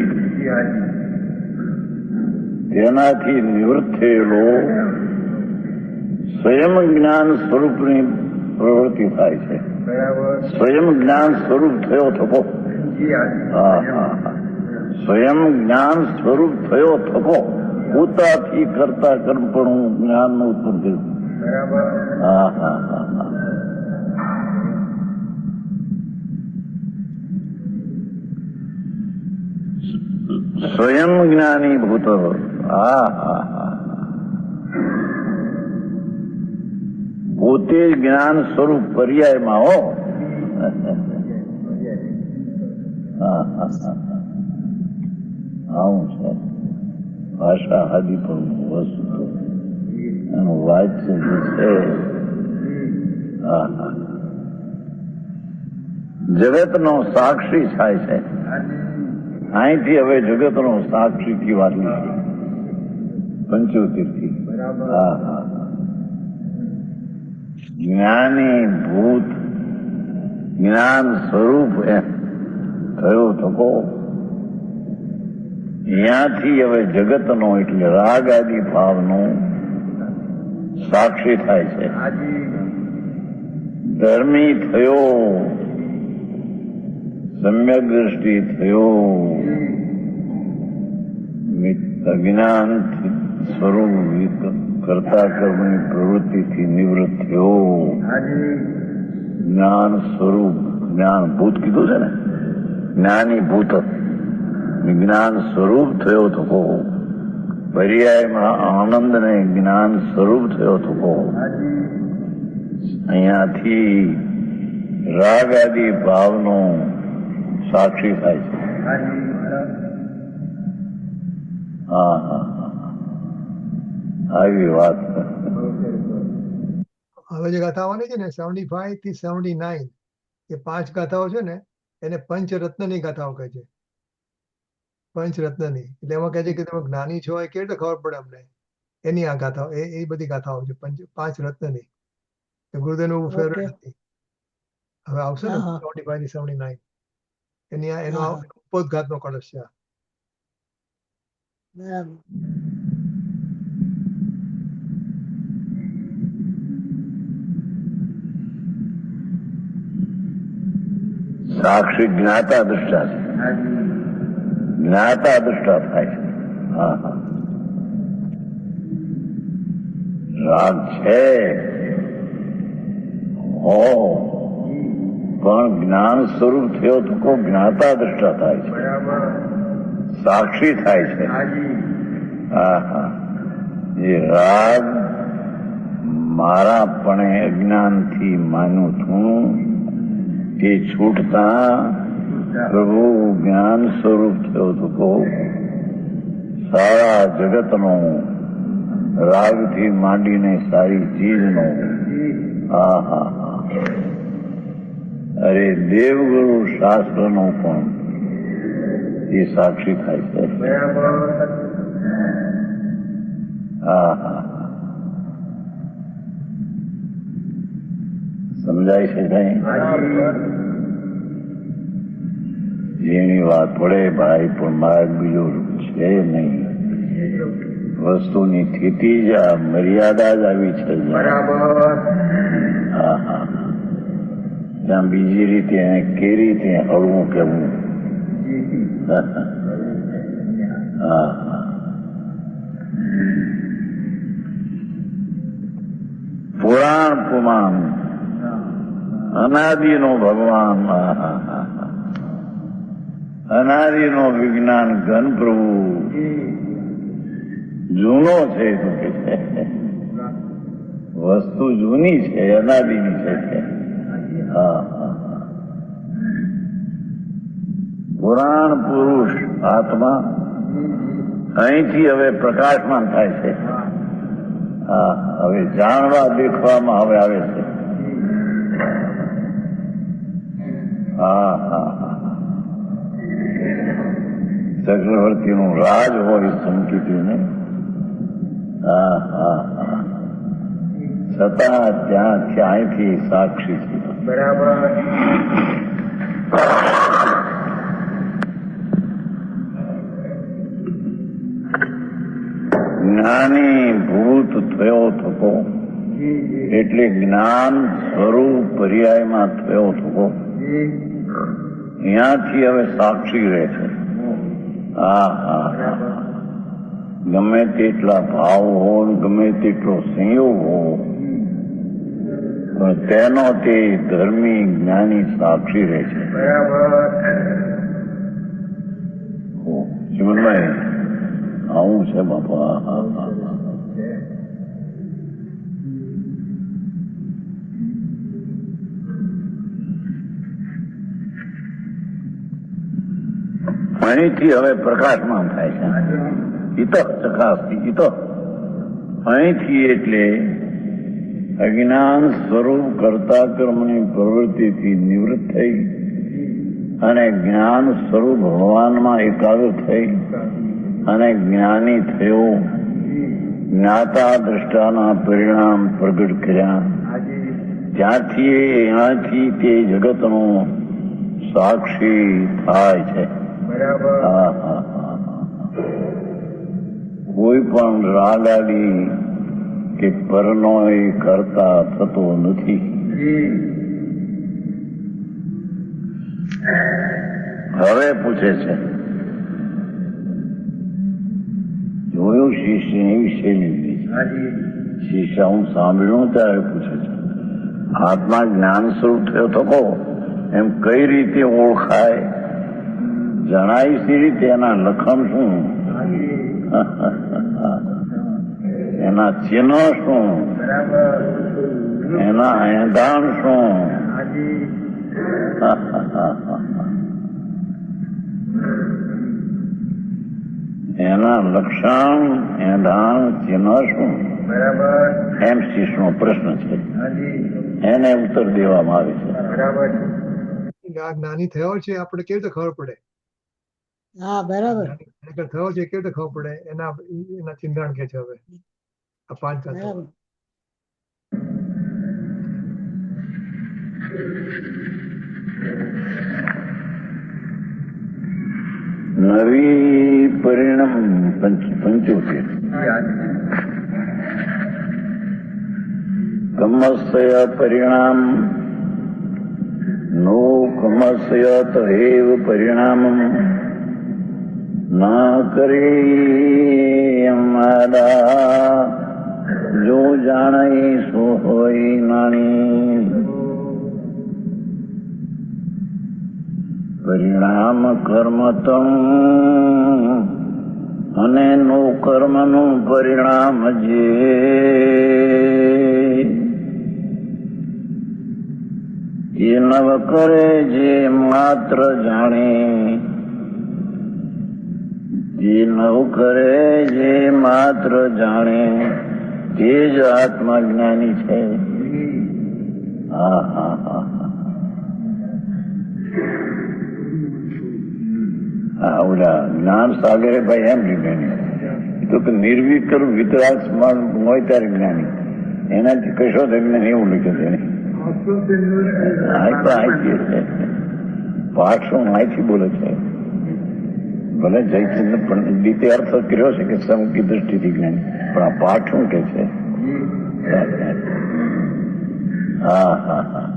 તેનાથી નિવૃત્ત થયેલો સ્વયં જ્ઞાન સ્વરૂપની પ્રવૃત્તિ થાય છે. સ્વયં જ્ઞાન સ્વરૂપ થયો થકો. હા હા, સ્વયં જ્ઞાન સ્વરૂપ થયો થકો પોતાથી કરતા કર્મ પણ હું જ્ઞાન નું ઉત્પન્ન કર્યું. હા હા હા હા, સ્વયં જ્ઞાની ભૂત. હા હા હા, પોતે જ્ઞાન સ્વરૂપ પર્યાયમાં હો. આવું છે ભાષા હાદી પણ વસ્તુ એનું વાચ્ય જે છે. જગતનો સાક્ષી થાય છે. અહીંથી હવે જગતનો સાક્ષી થી વાલી છે. પંચોતેરથી. હા હા. જ્ઞાની ભૂત જ્ઞાન સ્વરૂપ એમ થયો થકો. અહીંયાથી હવે જગતનો એટલે રાગ આદિ ભાવનો સાક્ષી થાય છે. ધર્મી થયો, સમ્યક દ્રષ્ટિ થયો, અજ્ઞાન સ્વરૂપ કરતા કર્મની પ્રવૃત્તિથી નિવૃત્ત થયો. જ્ઞાન સ્વરૂપ જ્ઞાન ભૂત કીધું છે ને, જ્ઞાની ભૂત જ્ઞાન સ્વરૂપ થયો તો કહો. પર્યાયમાં આનંદ ને જ્ઞાન સ્વરૂપ થયો તો કહો. અહીંયાથી રાગ આદિ ભાવનો સાક્ષી થાય છે. હા હા આવી વાત. હવે જે ગાથાઓની છે ને 75 થી 79 એ 5 ગાથાઓ છે ને એને પંચરત્નની ગાથાઓ કહે છે. પંચરત્નની એટલે એમાં કહે છે કે તમે જ્ઞાની છો એ કેવી રીતે ખબર પડે અમને, એની આ ગાથાઓ એ બધી ગાથાઓ છે 5 રત્નની. ગુરુદેવનું ફેવરેટ હતી. હવે આવશે ને 75 થી 79 એની એનો ઉપોદઘાતનો કળશ છે. બરાબર. સાક્ષી જ્ઞાતા દૃષ્ટા છે. જ્ઞાતા દૃષ્ટા થાય છે. હા હા. રાગ છે હો પણ જ્ઞાન સ્વરૂપ થયો તો કોઈ જ્ઞાતા દૃષ્ટા થાય છે, સાક્ષી થાય છે. હા હા. એ રાગ મારા પણ અજ્ઞાનથી માનું છું એ છૂટતા પ્રભુ જ્ઞાન સ્વરૂપ થયો તો કહો. સારા જગતનો રાગથી માંડીને સારી ચીજનો. હા હા હા. અરે દેવગુરુ શાસ્ત્રનો પણ એ સાક્ષી થાય છે. હા હા. સમજાય છે કઈ? જેની વાત પડે ભાઈ પણ માર્ગ બીજો છે નહીં. વસ્તુની સ્થિતિ જ આ મર્યાદા જ આવી છે. હા હા. ત્યાં બીજી રીતે એને કેવી રીતે હળવું કેવું. હા હા. પુરાણ પુમાન અનાદિનો ભગવાન. અનાદિનો વિજ્ઞાન ઘન પ્રભુ જૂનો છે શું કે છે. વસ્તુ જૂની છે, અનાદિની છે. હા પુરાણ પુરુષ આત્મા અહીંથી હવે પ્રકાશમાન થાય છે. હા હવે જાણવા દેખવામાં હવે આવે છે. હા હા. ચક્રવર્તીનું રાજ હોય સંકિતને. હા હા હા. છતાં ત્યાંથી સાક્ષી છે. બરાબર. જ્ઞાની ભૂત થયો થકો એટલે જ્ઞાન સ્વરૂપ પર્યાયમાં થયો થકો. અહીંયાથી હવે સાક્ષી રહે છે. હા હા. ગમે તેટલા ભાવ હો, ગમે તેટલો સંયોગ હો, પણ તેનો તે ધર્મી જ્ઞાની સાક્ષી રહે છે. જીવનભાઈ આવું છે બાપા. અહીંથી હવે પ્રકાશમાન થાય છે. ઈતો ચકાસતી ઈતો અહીંથી એટલે અજ્ઞાન સ્વરૂપ કરતા કર્મની પ્રવૃત્તિથી નિવૃત્ત થઈ અને જ્ઞાન સ્વરૂપ ભગવાનમાં એકાગ્ર થઈ અને જ્ઞાની થયો જ્ઞાતા દ્રષ્ટાના પરિણામ પ્રગટ કર્યા, ત્યાંથી અહીંયાથી તે જગતનો સાક્ષી થાય છે. કોઈ પણ રાગાડી કે પરનોય કરતા થતો નથી. હવે પૂછે છે, જોયું શિષ્યની વિશે લીધી શિષ્ય હું સાંભળ્યું ત્યારે પૂછે છે, આત્મા જ્ઞાન સ્વરૂપ થયો તો કહો, એમ કઈ રીતે ઓળખાય? જણાય સી રીતે? એના લખણ શું, એના ચિહ્ન શું, એના એંધાણ શું? એના લક્ષણ, એંધાણ, ચિહ્ન શું? એમ શિષ્યનો પ્રશ્ન છે, એને ઉત્તર દેવામાં આવે છે. આ જ્ઞાની થયો છે આપણે કેવી રીતે ખબર પડે? હા બરાબર, ખરેખર થયો છે કેવી રીતે ખબર પડે? એના ચિંતાણ કે છે હવે આ પાંચ તત્વો. બરાબર. નવી પરિણામ 75 કમસ્ય પરિણામ નો કમસ્ય તહેવ પરિણામમ ન કરે અમારા જો જાણે સો હોય નાણી. પરિણામ કર્મ તમ અને નો કર્મનું પરિણામ જે એ નવ કરે જે માત્ર જાણે, જે નવ કરે જે માત્ર જાણે તે જ આત્મજ્ઞાની છે. હા હા હા હા ઓલા જ્ઞાન સાગરે ભાઈ એમ લીધેની તો કે નિર્વિકલ્પ વિતરાગ હોય ત્યારે જ્ઞાની, એનાથી કશો જ્ઞાન એવું લખ્યું છે. પાઠ શું અહીંથી બોલે છે? ભલે જયચંદ્ર પંડિતે અર્થ કર્યો છે કે સમુખી દ્રષ્ટિથી જ્ઞાની, પણ આ પાઠ શું કે છે? હા હા હા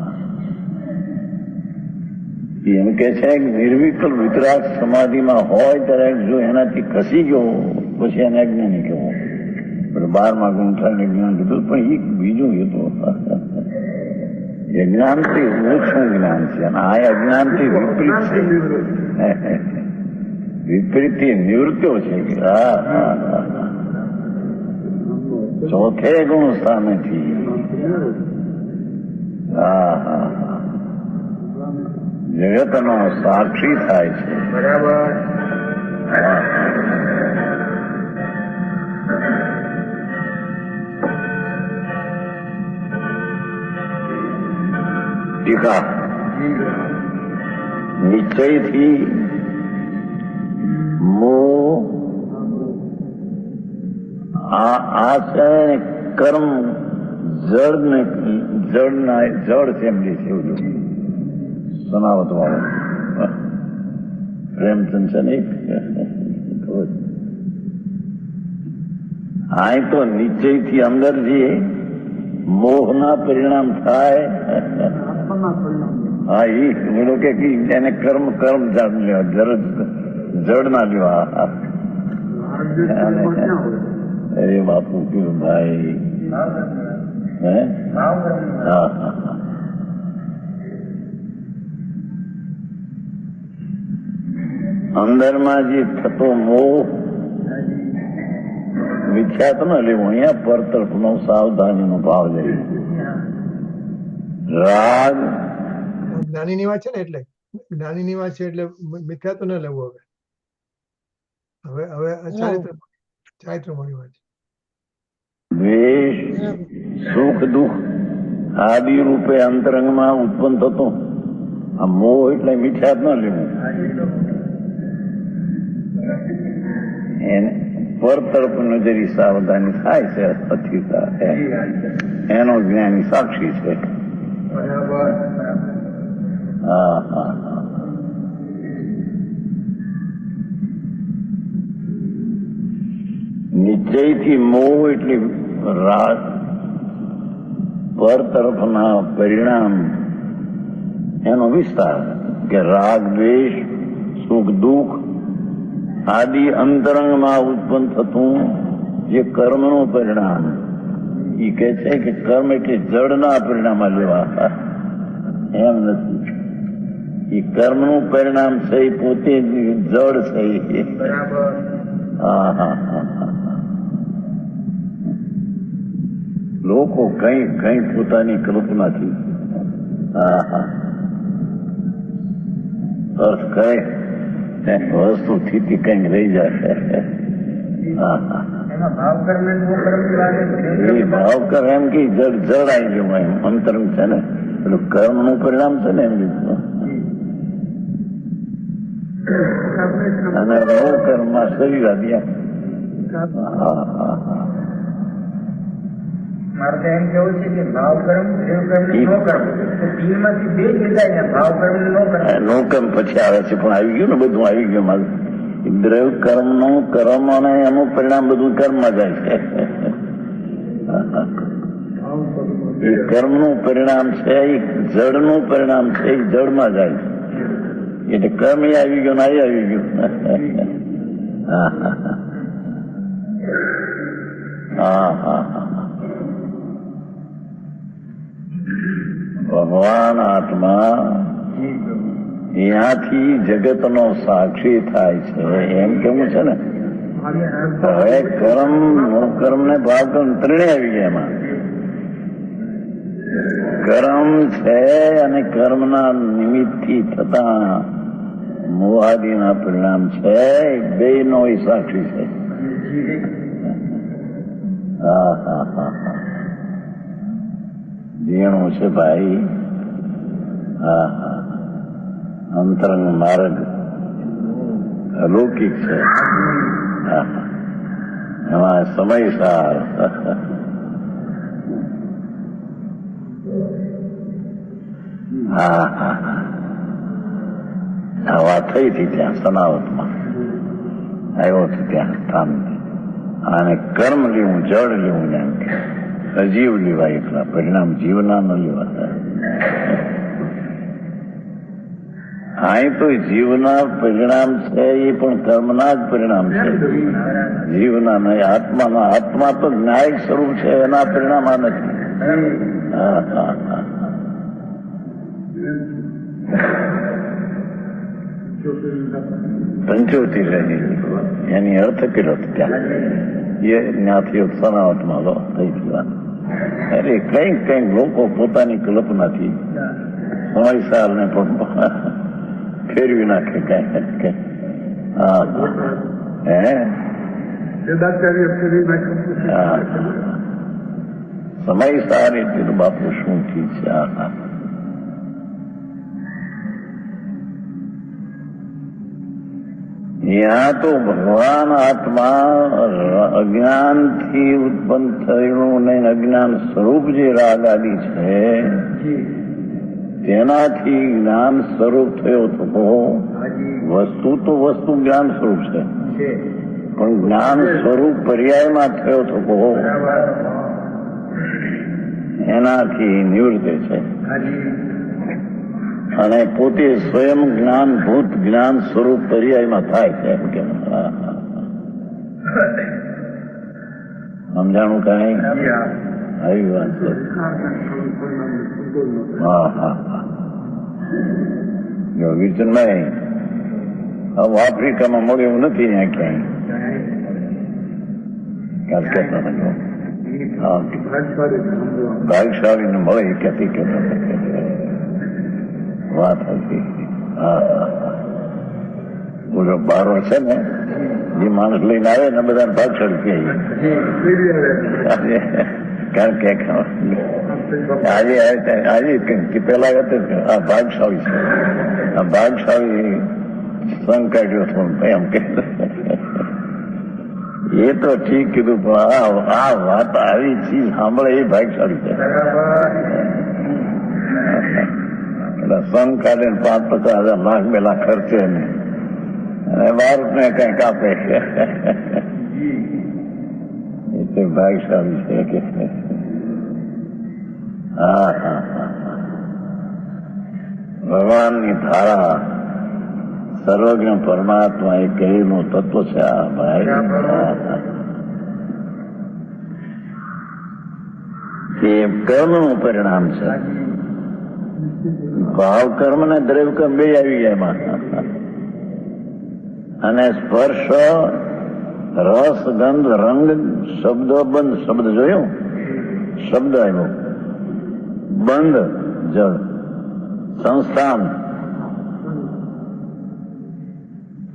એમ કે છે નિર્વિકલ્પ વિતરાગ સમાધિમાં હોય ત્યારે જો એનાથી ખસી ગયો પછી એને અજ્ઞાની કહેવો. પણ 12મા ગુંઠાને જ્ઞાન કીધું, પણ એ બીજું હતું. અજ્ઞાનથી ઓછું જ્ઞાન છે અને આ અજ્ઞાનથી વિપરીત છે. વિપરીતથી નિવૃત્તિઓ છે. હા હા હા ચોથે ગુણ સ્થાનેથી. હા હા હા જગતનો સાક્ષી થાય છે. બરાબર. ટીકા નિશ્ચયથી મોહ આ છે કર્મ જડ છે એમ જે છે એવું સનાવત વાળો પ્રેમચંદ છે ને આ તો નિશ્ચયથી અંદર જે મોહના પરિણામ થાય. હા એ બોલો કે એને કર્મ જડ લેવા, જડ ના લેવા. અરે બાપુ કયું ભાઈ હે હા અંદરમાં જે થતો મોહ મિથ્યાત ન લેવું, અહીંયા પર તરફનો સાવધાનીનો ભાવ લેવો. રાગ જ્ઞાનીની વાત છે ને, એટલે જ્ઞાનીની વાત છે એટલે મિથ્યા તો ન લેવું. હવે હવે ચારિત્રમાંની વાત છે. દ્વેષ સુખ દુઃખ આદિ રૂપે અંતરંગમાં ઉત્પન્ન થતો આ મોહ એટલે મિથ્યાત ન લેવું. એને પર તરફ નજરી સાવધાની થાય છે, અથિતા એનો જ્ઞાની સાક્ષી છે. હા હા હા. નિશ્ચયથી મોહ એટલે રાગ, પર તરફના પરિણામ એનો વિસ્તાર કે રાગ દ્વેષ સુખ દુઃખ આદિ અંતરંગમાં ઉત્પન્ન થતું જે કર્મનું પરિણામ, એ કહે છે કે કર્મ એટલે જડના પરિણામ લેવા, એમ નથી. એ કર્મનું પરિણામ છે એ પોતે જડ છે. હા હા હા. લોકો કઈ કઈ પોતાની કલ્પનાથી અર્થ કરે, વસ્તુ થી કઈક રહી જાય. એ ભાવ કર એમ કે જડ જડ આવી ગયું, એમ અંતરંગ છે ને, પેલું કર્મ નું પરિણામ છે ને એમ લીધું. અને નો કર્મ માં શરીર આપ્યા. હા હા હા. મારે તો એમ કેવું છે કે ભાવ કર્મ, દેવ કર્મ, નો કર્મ, માંથી બે જગ્યાએ ભાવ કર્મ, નો કર્મ પછી આવે છે, પણ આવી ગયું ને, બધું આવી ગયું મારું. દ્રવ્ય કર્મ નું કર્મ અને એનું પરિણામ બધું કર્મમાં જાય છે. એ કર્મ નું પરિણામ છે, એ જડ નું પરિણામ છે, એ જડમાં જાય છે. એટલે કર્મ એ આવી ગયું ને આ આવી ગયું. હા હા હા. ભગવાન આત્મા ત્યાંથી જગતનો સાક્ષી થાય છે, એમ કેવું છે ને. હવે કર્મ નો કર્મ ને ભાવ કર્મ ત્રણે આવી ગયા એમાં. કર્મ છે અને કર્મના નિમિત્તથી થતા મોહાદીના પરિણામ છે, બે નો સાક્ષી છે. હા હા હા હા. જીણું છે ભાઈ. હા હા. અંતરંગ માર્ગ અલૌકિક છે. હા હા. એમાં સમયસાર. હા હા. આ વાત થઈ હતી ત્યાં સનાવતમાં, આવ્યો હતો ત્યાં સ્થાન. અને કર્મ લેવું, જળ લેવું, એમ કે અજીવ લેવાય, એટલા પરિણામ જીવના ન લેવાતા. અહીં તો જીવના પરિણામ છે, એ પણ કર્મના જ પરિણામ છે, જીવના નહીં, આત્માના. આત્મા તો ન્યાયિક સ્વરૂપ છે, એના પરિણામ આ નથી. હા હા હા. પંચોતી રહી એની અર્થ કર્યો ત્યાં, એ ત્યાંથી સનાવટમાં લો થઈ ગયું. અરે કઈક કઈક લોકો પોતાની કલ્પનાથી સમયસાર ને પણ ફેરવી નાખે કઈ. હા હે સમયસાર એટલે બાપુ શું થી છે. હા. यहाँ तो भगवान आत्मा अज्ञानથી ઉત્પન્ન થયેલું ને અજ્ઞાન સ્વરૂપ જે રાગ આદિ છે, તેનાથી જ્ઞાન સ્વરૂપ થયો થકો. વસ્તુ તો વસ્તુ જ્ઞાન સ્વરૂપ છે, પણ જ્ઞાન સ્વરૂપ પર્યાયમાં થયો થકો એનાથી નિવૃત્ત છે. અને પોતે સ્વયં જ્ઞાનભૂત જ્ઞાન સ્વરૂપ પર્યાયમાં થાય છે, એમ કે સમજાણું કઈ આવી વાત છે. હા હા હા. જો વિચનભાઈ હવે આફ્રિકામાં મળે એવું નથી ત્યાં ક્યાંય કેતા ભાગશાળી મળે ક્યાંથી કેતા વાત હતી. બોલો બારો છે ને, જે માણસ લઈને આવે ને બધાને ભાગશાળી કહે. કારણ કે આજે પેલા આ ભાગશાળી છે, આ ભાગશાળી સંઘ કાઢ્યો હતો એમ કે એ તો ઠીક કીધું, પણ આ વાત આવી ચીજ સાંભળે એ ભાગશાળી છે. એટલે સન કાઢે 5-50 લાખ 2 લાખ ખર્ચે ને અને બાળકને કંઈક આપે છે. એ તો ભાગશાળી છે કે હા હા હા. ભગવાનની ધારા સર્વજ્ઞ પરમાત્મા એ કહેલું તત્વ છે આ ભાઈ. એ કર્મનું પરિણામ છે. ભાવ કર્મ ને દ્રવ્ય કર્મ બે આવી ગયા એમાં. અને સ્પર્શ, રસ, ગંધ, રંગ, શબ્દ, બંધ. શબ્દ જોયું? શબ્દ આવ્યો. બંધ જળ, સંસ્થાન,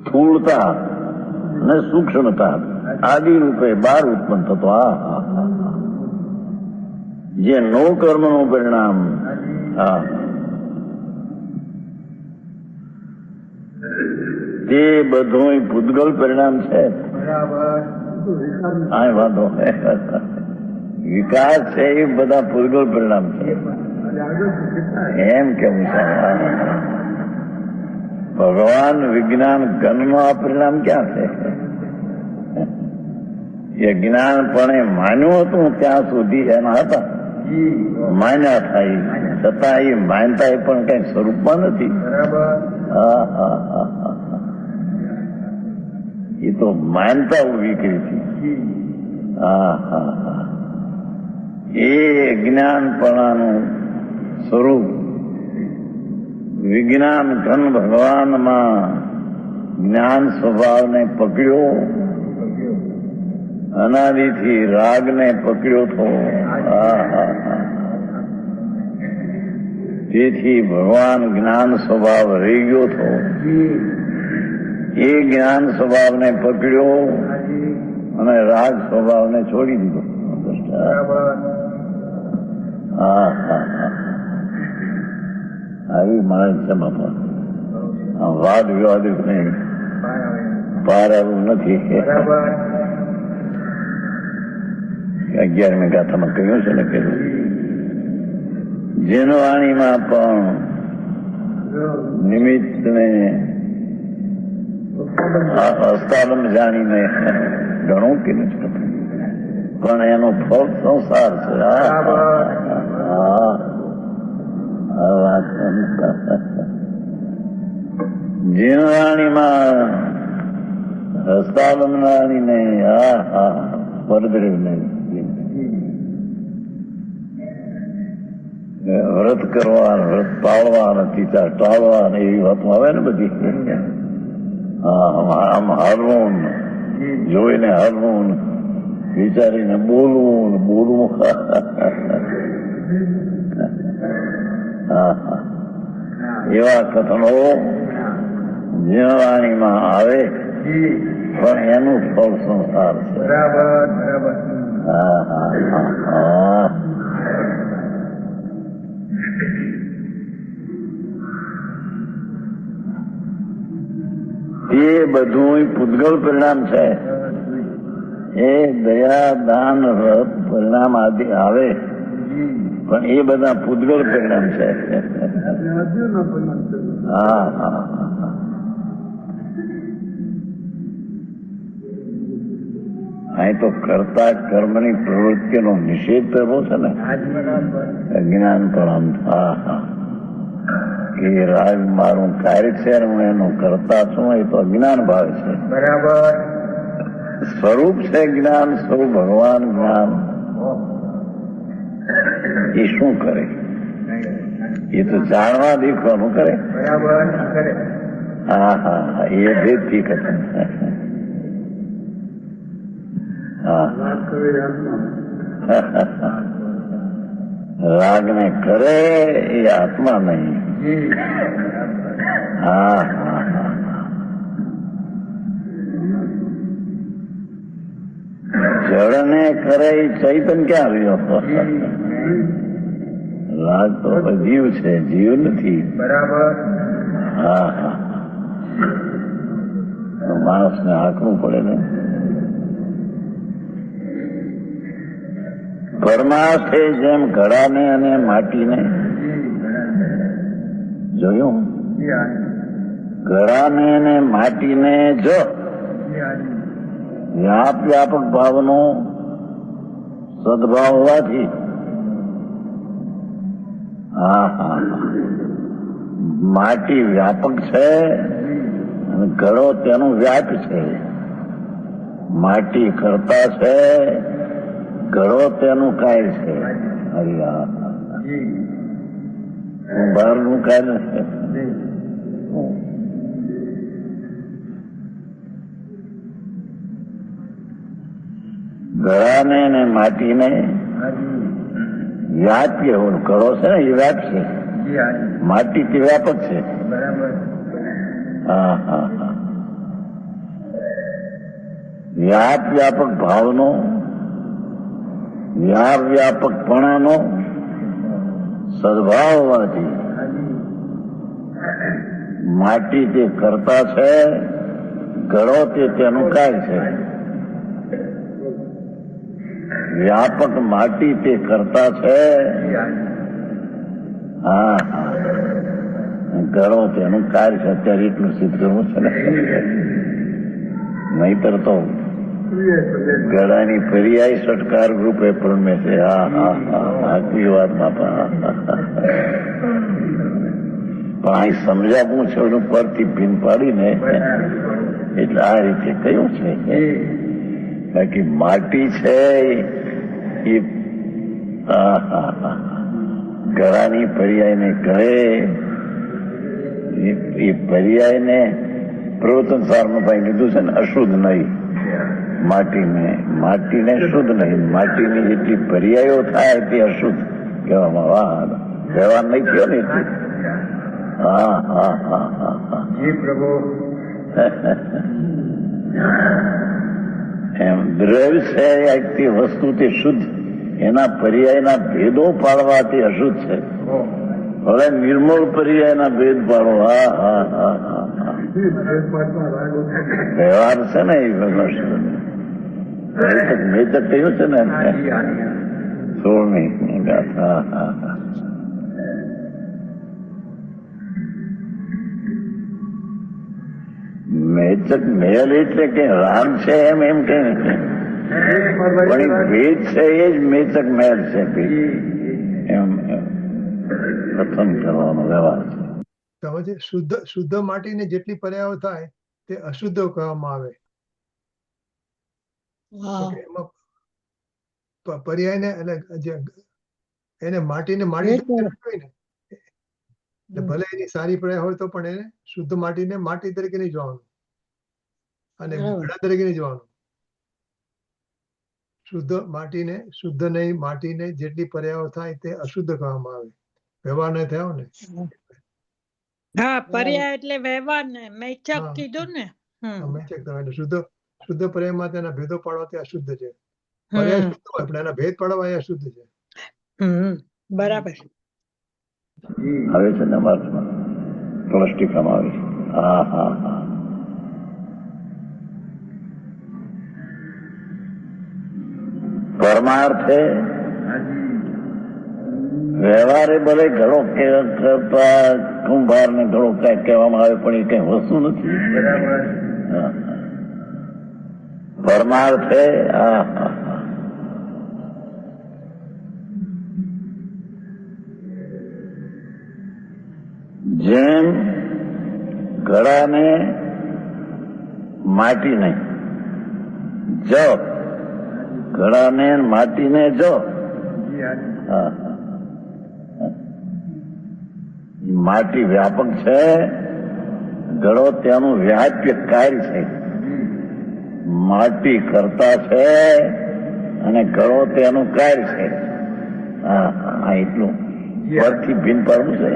સ્થૂળતા અને સૂક્ષ્મતા આદિ રૂપે 12 ઉત્પન્ન થતો. જે નો કર્મનું પરિણામ. તે બધું પૂતગલ પરિણામ છે. હા, વાંધો વિકાસ છે એ બધા પૂતગલ પરિણામ છે એમ કેવું છે. ભગવાન વિજ્ઞાન કર્મનું આ પરિણામ ક્યાં છે? એ જ્ઞાનપણે માન્યું હતું ત્યાં સુધી એના હતા, માન્યા થાય છતાં એ માનતા એ પણ કઈ સ્વરૂપમાં નથી. એ તો માનતા ઉભી કરી હતી. એ જ્ઞાનપણાનું સ્વરૂપ વિજ્ઞાન ઘન ભગવાનમાં જ્ઞાન સ્વભાવને પકડ્યો, અનાદિથી રાગને પકડ્યો હતો. તેથી ભગવાન જ્ઞાન સ્વભાવ રહી ગયો હતો. એ જ્ઞાન સ્વભાવને પકડ્યો અને રાગ સ્વભાવને છોડી દીધો. આવી માણસ છે બાપા. વાદ વિવાદ નહીં, પાર આવું નથી. 11મી ગાથામાં કહ્યું છે ને કે જીનવાણીમાં પણ નિમિત્તને હસ્તાલમ જાણીને ઘણું કીધું છે, પણ એનો ફળ સંસાર છે. જીનવાણીમાં હસ્તાલમ જાણીને પરદ્રવ નહીં. વ્રત કરવા, વ્રત પાળવા નથી, ટાળવા એવી વાતો આવે ને બધી. આમ હારવું, જોઈને હારવું, વિચારીને બોલવું. એવા કથનો જીવવાણીમાં આવે પણ એનું ફળ સંસાર છે. એ બધું પૂતગલ પરિણામ છે. એ દયા, દાન, રત પરિણામ આદિ આવે પણ એ બધા પૂતગલ પરિણામ છે. અહીં તો કરતા કર્મની પ્રવૃત્તિનો નિષેધ કરવો છે ને. જ્ઞાન પણ કે રાગ મારું કાર્ય છે, હું એનું કરતા છું, એ તો અજ્ઞાન ભાવ છે. બરાબર. સ્વરૂપ છે જ્ઞાન, સ્વરૂપ ભગવાન જ્ઞાન. એ શું કરે? એ તો જાણવા દેખવાનું કરે. એ ભેદથી કથન. રાગ ને કરે એ આત્મા નહીં. જળ ને કરે એ ચૈતન ક્યાં રહ્યો? રાગ તો જીવ છે, જીવ નથી. બરાબર. માણસને આંકવું પડે ને. પરમાર્થે જેમ ઘડાને અને માટીને જોયું, ઘડાને અને માટીને જો વ્યાપક ભાવનો સદભાવ હોવાથી માટી વ્યાપક છે અને ઘડો તેનું વ્યાપ છે. માટી કરતા છે, ઘડો તેનું કાર્ય છે. બહારનું કાર્ય છે. ઘડાને ને માટીને વ્યાપ્ય ઘડો છે ને એ વ્યાપ છે, માટી તે વ્યાપક છે. વ્યાપક ભાવનો વ્યાપકપણાનો સદભાવ હોવાથી માટી તે કરતા છે, ઘડો તે તેનું કાર્ય છે. વ્યાપક માટી તે કરતા છે, ઘડો તેનું કાર્ય છે. અત્યારે એટલું સિદ્ધ કરવું છે ને, નહીતર તો ઘડાની પર્યાય સટકાર ગ્રુપે પણ મેં છે. આખી વાતમાં પણ અહીં સમજાવવું છે એનું પરથી ભીન પાડીને, એટલે આ રીતે કયું છે. બાકી માટી છે એ ઘડાની પર્યાયને કહે, એ પર્યાયને પ્રવચન સારનું ભાઈ કીધું છે ને, અશુદ્ધ નહીં. માટીને શુદ્ધ નહીં, માટીની જેટલી પર્યાયો થાય તે અશુદ્ધ કહેવામાં. વ્યવહાર નહીં થયો ને એટલે. એમ દ્રવ્ય છે તે વસ્તુ તે શુદ્ધ, એના પર્યાયના ભેદો પાડવા તે અશુદ્ધ છે. હવે નિર્મળ પર્યાયના ભેદ પાડો. વ્યવહાર છે ને એ મેચક કહ્યું છે ને 16મી ગાથા. મેચક મેલ એટલે કે રામ છે એમ કે પણ ભેદ છે એ જ મેચક મેલ છે. એમ કથન કરવાનો વ્યવહાર છે. શુદ્ધ માટીને જેટલી પર્યાયો થાય તે અશુદ્ધ કહેવામાં આવે. એમાં પર્યાયને એટલે એને માટીને માટી હોય ને, એટલે ભલે એની સારી પર્યાય હોય તો પણ એને શુદ્ધ માટીને માટી તરીકે નહીં જોવાનું અને ઘડા તરીકે નહીં જોવાનું. શુદ્ધ માટીને શુદ્ધ નહીં, માટીને જેટલી પર્યાયો થાય તે અશુદ્ધ કહેવામાં આવે. વ્યવહાર ન થયો ને. હા, પર્યાય એટલે વ્યવહાર ને મેચક કીધું ને. મેચક થવાય શુદ્ધ પર્યાયમાં તેના ભેદો પાડવા તે અશુદ્ધ છે. પર્યાય શુદ્ધ હોય પણ એના ભેદ પાડવા એ અશુદ્ધ છે. બરાબર. આવે છે ને વાતમાં પ્લાસ્ટિકમાં આવે છે. પરમાર્થે વ્યવહારે ભલે ઘડો કરતા કુંભાર ને ઘડો કઈ કહેવામાં આવે પણ એ કઈ વસ્તુ નથી. પરમાર્થે જેમ ઘડાને માટીને જો, ઘડાને માટીને જો, માટી વ્યાપક છે, ઘડો તેનું વ્યાપ્ય કાર્ય છે. માટી કરતા છે અને ઘડો તેનું કાર્ય છે. એટલું પરથી ભીન પાડવું છે.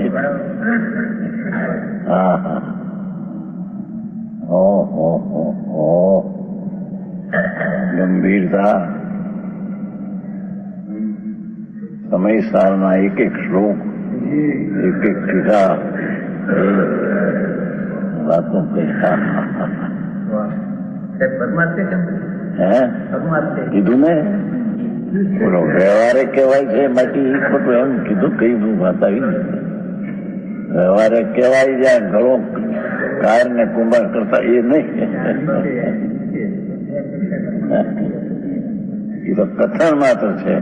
ગંભીરતા સમય સારના એક એક શ્લોક, એક એક ટીકા વાતો કીધું ને બોલો વ્યવહારે કહેવાય છે માટી ખોટું એમ કીધું કઈ વાત આવી નથી. વ્યવહારે કહેવાય જાય ઘણો કાર ને કુંભાર કરતા એ નહીં. એ તો કથન માત્ર છે,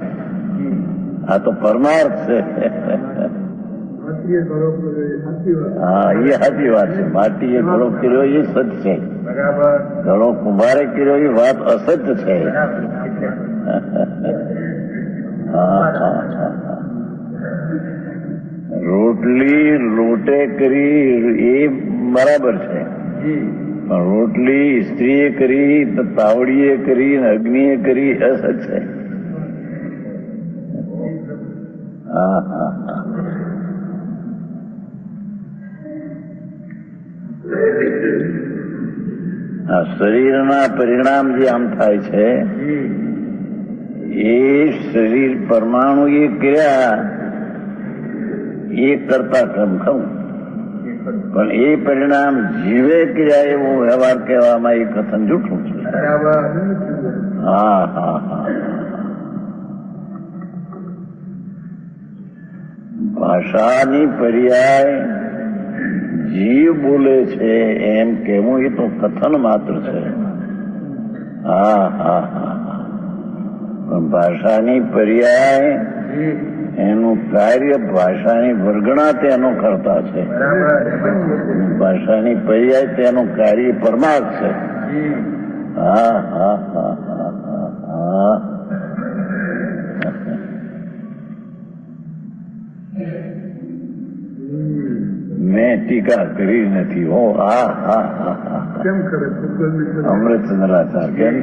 આ તો પરમાર્થ છે. હા એ સાચી વાત છે. માટી એ ઘણો કર્યો એ સત્ય છે, ઘણો કુંભારે કર્યો એ વાત અસત્ય છે. રોટલી લોટે કરી એ બરાબર છે, પણ રોટલી સ્ત્રીએ કરી, તાવડીએ કરી, અગ્નિએ કરી અસત છે. હા હા હા. આ શરીરના પરિણામ જે આમ થાય છે એ શરીર પરમાણુ એ ક્રિયા એ કરતા ક્રમ ખરું, પણ એ પરિણામ જીવે ક્રિયા એવો વ્યવહાર કહેવામાં એ કથન જૂઠું છે. હા હા હા. ભાષાની પર્યાય જીવ બોલે છે એમ કહેવું એ તો કથન માત્ર છે. હા હા હા. પણ ભાષાની પર્યાય એનું કાર્ય ભાષાની વર્ગણા તેનો કરતા છે. ભાષાની પર્યાય તેનું કાર્ય પરમાર્થ છે. હા હા હા હા હા. મેં ટીકા કરી નથી. હો હા હા હા હા. અમૃતચંદ્રાચાર કેમ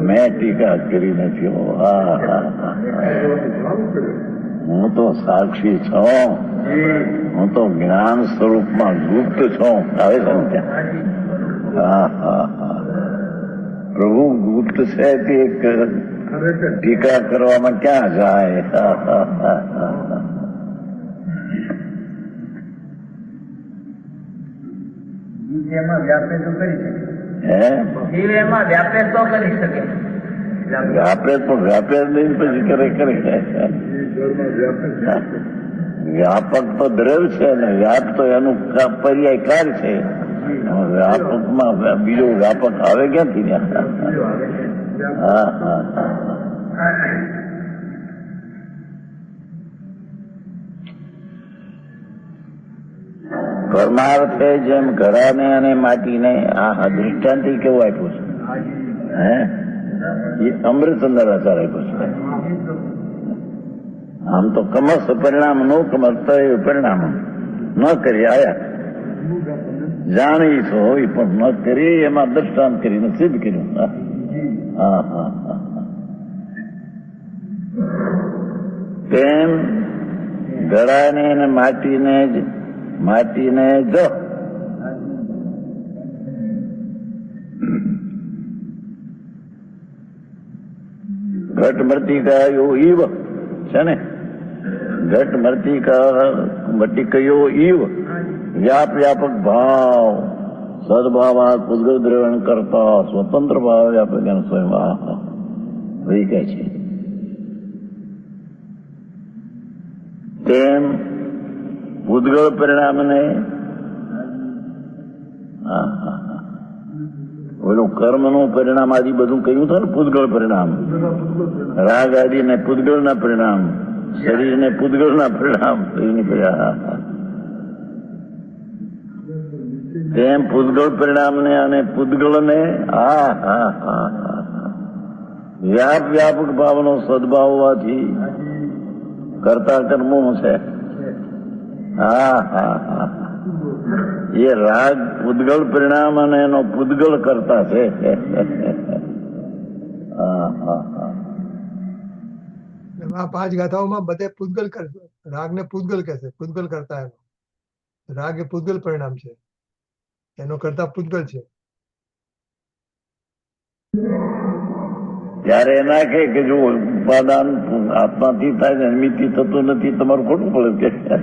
મેં ટીકા કરી નથી. હો હા હા હા. હું તો સાક્ષી છું, હું તો જ્ઞાન સ્વરૂપમાં ગુપ્ત છું. આવે છે ને ત્યાં? હા હા હા. પ્રભુ ગુપ્ત છે તે ટીકા કરવામાં ક્યાં જાય? હા હા હા હા. એમાં વ્યાપે તો કરી શકે, હે એમાં વ્યાપે તો કરી શકે. વ્યાપે તો વ્યાપે નહીં, પછી કરે કરે. વ્યાપક તો દ્રવ્ય છે ને વ્યાપ તો એનું પર્યાય કાર છે. વ્યાપકમાં બીજો વ્યાપક આવે ક્યાંથી? હા હા હા. પરમાર્થે જેમ ઘડાને અને માટીને આ દૃષ્ટાંત કેવું આપ્યું છે? હે એ અમૃતચંદ્રાચાર આપ્યું છે. આમ તો કમસ્ત પરિણામ નો કમસ્ત પરિણામ ન કરી આયા જાણી તો હોય પણ ન કરી એમાં દૃષ્ટાંત કરીને સિદ્ધ કર્યું. હા હા હા. તેમ ઘડાને અને માટીને જ ઘટ મર્તિકાયો ઈવ છે ને, ઘટ મર્તિકયો ઈવ વ્યાપક ભાવ સદભાવ કુદરત દ્રવણ કરતા સ્વતંત્ર ભાવ વ્યાપક સ્વયં વહી ગયા છે. તેમ ઉદ્ગળ પરિણામને ઓલું કર્મનું પરિણામ આદિ બધું કહ્યું હતું ને, પૂતગળ પરિણામ, રાગ આદિ ને પૂતગળ ના પરિણામ, શરીર ને પૂતગળ ના પરિણામ, તેમ પૂતગળ પરિણામ ને અને પૂતગળ ને વ્યાપક ભાવનો સદભાવ હોવાથી કરતા કર્મો છે. હા હા હા. એ રાગ પૂતગળ પરિણામ અને એનો પૂતગળ કરતા છે. આ 5 ગાથાઓમાં બધે પૂતગલ રાગ ને પૂતગલ કહેશે, પૂતગલ કરતા એનો રાગ એ પૂતગલ પરિણામ છે, એનો કરતા પૂતગલ છે. ત્યારે એના કે જો ઉપાદાન આત્માથી થાય ને નિમિત્તથી થતું નથી, તમારું ખોટું પડે કે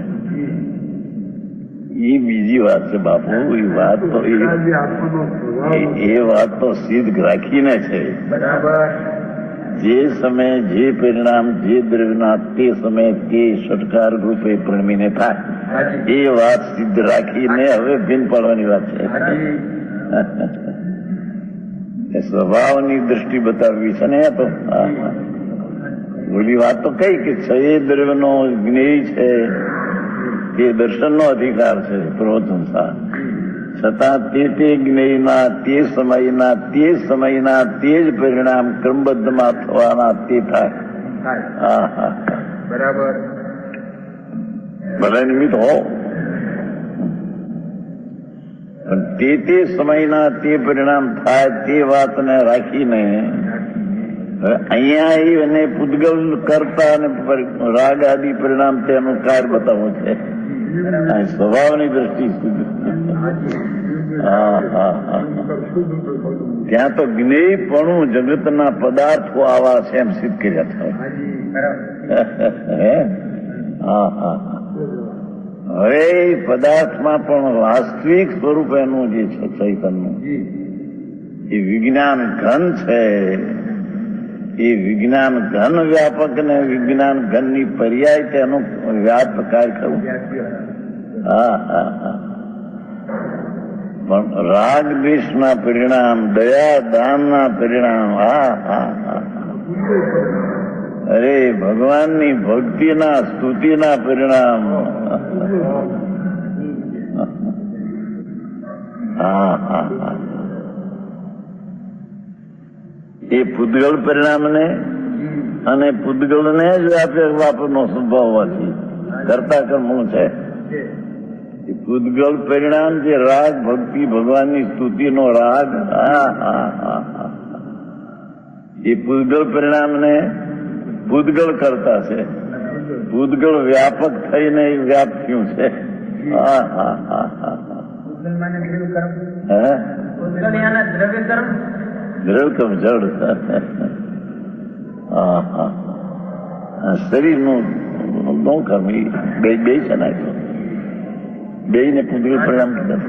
એ બીજી વાત છે બાપુ. એ વાત તો એ વાત તો સિદ્ધ રાખીને છે. બરાબર. જે સમયે જે પરિણામ જે દ્રવ્યના તે સમયે તે ષટકાર રૂપે પ્રણીને થાય એ વાત સિદ્ધ રાખીને હવે ભીન પાડવાની વાત છે. સ્વભાવની દ્રષ્ટિ બતાવવી છે ને. તો ઓલી વાત તો કઈ કે છ દ્રવ્યનો જ્ઞેય છે તે દર્શનનો અધિકાર છે પ્રવચન સાર, છતાં તે જ્ઞેયના તે સમયના તે જ પરિણામ ક્રમબદ્ધમાં થવાના તે થાય. બરાબર. ભલે નિમિત્ત હો પણ તે સમયના તે પરિણામ થાય તે વાતને રાખીને અહીંયા એને પૂદગલ કરતા અને રાગ આદિ પરિણામ તેનું કાર્ય બતાવવું છે. સ્વભાવની દ્રષ્ટિ ત્યાં તો જ્ઞેયપણું જગતના પદાર્થો આવા છે એમ સિદ્ધ કર્યા થાય. હવે પદાર્થમાં પણ વાસ્તવિક સ્વરૂપ એનું જે છે ચૈતન્યનું એ વિજ્ઞાન ઘન છે. એ વિજ્ઞાન ઘન વ્યાપક ને વિજ્ઞાન ઘનની પર્યાય તેનું વ્યાપ કાર્ય કરવું. પણ રાગ દ્વેષના પરિણામ, દયા દાનના પરિણામ, અરે ભગવાનની ભક્તિના સ્તુતિના પરિણામ, એ પૂદગલ પરિણામને અને પૂદગલને જ વાપરનો સ્વભાવ હોવાથી કરતા કર્મનું છે. એ પૂદગલ પરિણામ જે રાગ ભક્તિ ભગવાનની સ્તુતિનો રાગ, એ પૂદગલ પરિણામને પૂદગલ કરતા છે. પૂદગલ વ્યાપક થઈને વ્યાપ થયું છે. દ્રવ્યકર્મ જડ શરીરનું નો કર્મ બે છે ને, બે ને પૂદગલ પરિણામ કીધા.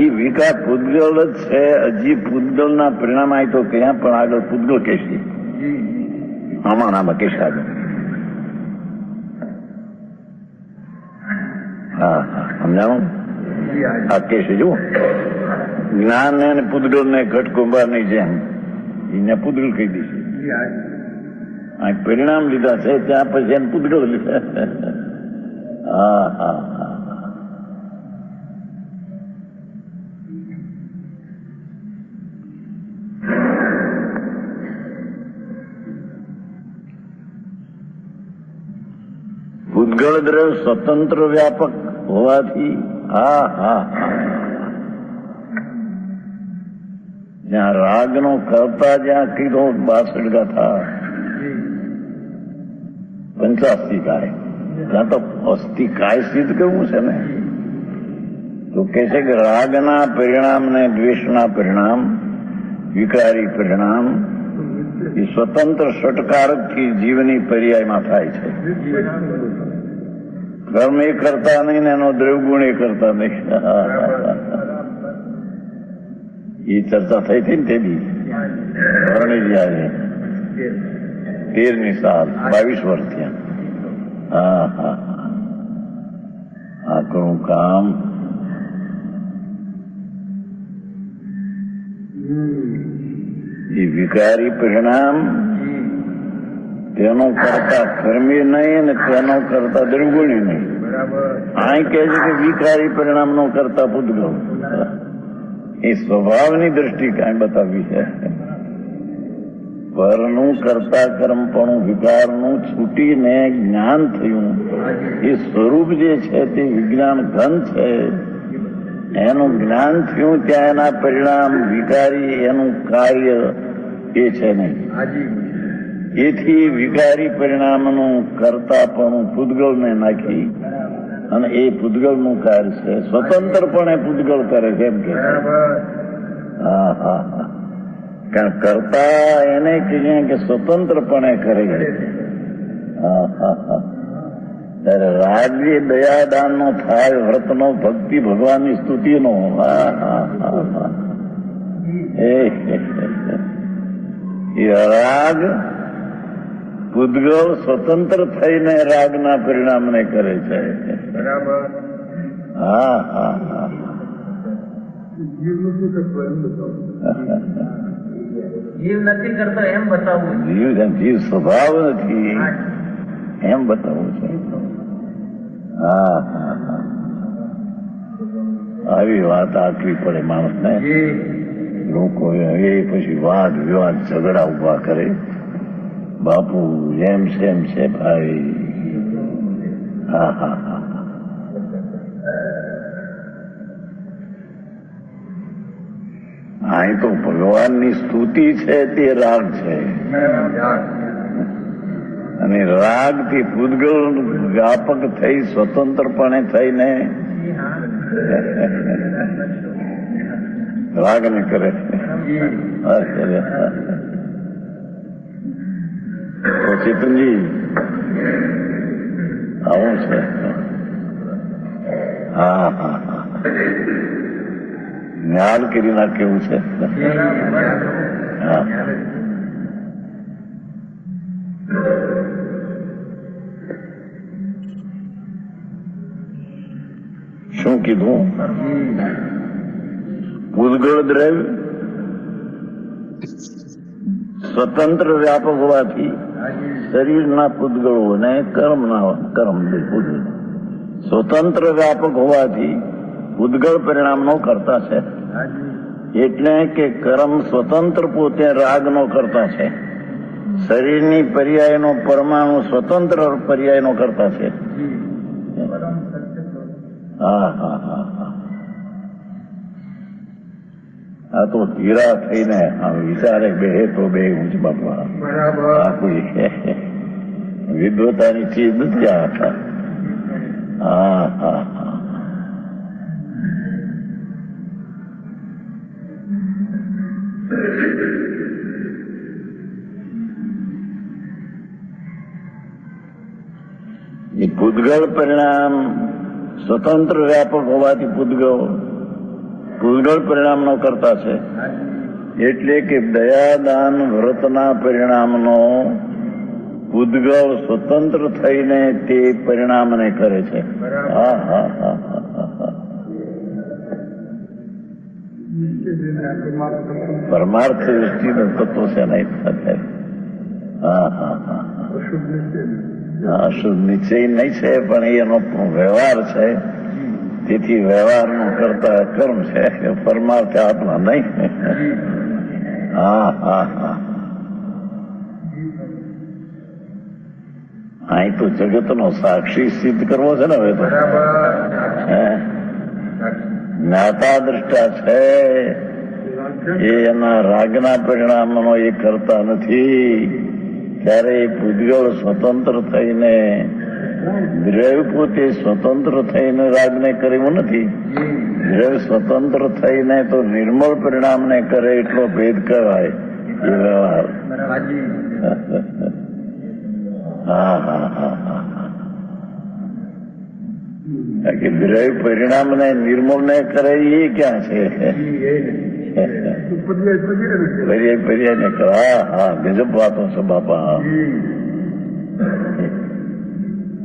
એ વિકાર પૂદગલ જ છે. હજી પૂદગલ ના પરિણામ આય તો ક્યાં પણ આગળ પૂદગલ કહેશે. આમાં કહેશે આગળ. સમજાણું? આ કહેશે જુઓ, જ્ઞાન ને પૂદગલ ને ઘટકુંભાર ની જેમ એને પૂદગલ કહી દેશે. આ પરિણામ લીધા છે ત્યાં પછી એને પૂદગલ લીધા. પૂદગલ દ્રવ્ય સ્વતંત્ર વ્યાપક હોવાથી જ્યાં રાગનો કરતા જ્યાં કીધો 62 ગાથા 85 કાય, ત્યાં તો અસ્થિ કાય સિદ્ધ કરવું છે ને. તો કે છે કે રાગના પરિણામ ને દ્વેષના પરિણામ, વિકારી પરિણામ એ સ્વતંત્ર ષટકારકથી જીવની પર્યાયમાં થાય છે. કર્મ એ કરતા નહીં ને એનો દ્રવગુણ એ કરતા નહીં. એ ચર્ચા થઈ હતી ને તે દી વર્ણિજી આવે 13મી સાલ 22 વર્ષ થયા. આકરું કામ એ વિકારી પરિણામ તેનો કરતા કર્મી નહીં ને તેનો કરતા દ્રવગુણી નહીં. અહીં કહે છે કે વિકારી પરિણામ નો કરતા પૂદગલ. એ સ્વભાવની દ્રષ્ટિ કાંઈ બતાવી છે. પરનું કરતા કર્મપણું વિકારનું છૂટીને જ્ઞાન થયું એ સ્વરૂપ જે છે તે વિજ્ઞાન ઘન છે. એનું જ્ઞાન થયું ત્યાં એના પરિણામ વિકારી એનું કાર્ય એ છે નહીં. એથી વિકારી પરિણામનું કરતાપણું પૂદગલને નાખી અને એ પૂદગલનું કાર્ય છે. સ્વતંત્રપણે પૂદગલ કરે છે એમ કે કારણ કરતા એને કે સ્વતંત્રપણે કરે છે. ત્યારે રાગ એ દયાદાન નો થાય, વ્રત નો, ભક્તિ ભગવાનની સ્તુતિ નો. એ રાગ પૂદગલ સ્વતંત્ર થઈને રાગના પરિણામને કરે છે. બરાબર. હા હા હા. જીવ નથી કરતો એમ બતાવવું. જીવ સ્વભાવ નથી એમ બતાવવું છે. હા હા હા. આવી વાત આટવી પડે માણસને. લોકો એ પછી વાદ વિવાદ ઝઘડા ઉભા કરે. બાપુ જેમ છે એમ છે ભાઈ. હા હા હા. અહીં તો ભગવાનની સ્તુતિ છે તે રાગ છે, અને રાગ થી પૂદગલ વ્યાપક થઈ સ્વતંત્રપણે થઈને રાગ ને કરે. તો ચેતનજી આવું છે. હા હા હા. જ્ઞાન કરી ના કેવું છે. હા. શું કીધું? પૂદગળ દ્રવ્ય સ્વતંત્ર વ્યાપક હોવાથી શરીરના પૂદગળોને કર્મ સ્વતંત્ર વ્યાપક હોવાથી પૂદગળ પરિણામનો કરતા છે. એટલે કે કર્મ સ્વતંત્ર પોતે રાગનો કરતા છે. શરીરની પર્યાયનો પરમાણુ સ્વતંત્ર પર્યાયનો કરતા છે. હા હા હા હા. આ તો હીરા થઈને વિચારે બે તો બે ઊંચ બાપા. આ કોઈ વિદ્વતાની ચીજ નથી. આ હા હા હા. એ પૂદગળ પરિણામ સ્વતંત્ર વ્યાપક હોવાથી પૂદગળ પરિણામનો કરતા છે. એટલે કે દયાદાન વ્રતના પરિણામનો પૂદગળ સ્વતંત્ર થઈને તે પરિણામને કરે છે. હા હા હા હા. પરમાર્થ દૃષ્ટિનું તત્વ છે નહીં. હા હા હા. અશુદ્ધ નિશ્ચય નહીં છે, પણ એનો વ્યવહાર છે. તેથી વ્યવહારનું કરતા કર્મ છે, પરમાર્થ આત્મા નહીં. હા હા હા. અહીં તો જગતનો સાક્ષી સિદ્ધ કરવો છે ને હવે તો. જ્ઞાતા દ્રષ્ટા છે એ એના રાગના પરિણામનો એ કરતા નથી. ત્યારે એ પૂદગળ સ્વતંત્ર થઈને દ્રવ્ય પોતે સ્વતંત્ર થઈને રાગને કર્યું નથી. દ્રવ્ય સ્વતંત્ર થઈને તો નિર્મળ પરિણામને કરે એટલો ભેદ કહેવાય એ વ્યવહાર. હા હા હા હા. કે દ્રવ્ય પરિણામને નિર્મળને કરે એ ક્યાં છે? પર્યાય ને કરે. હા હા. ગજબ વાતો છે બાપા.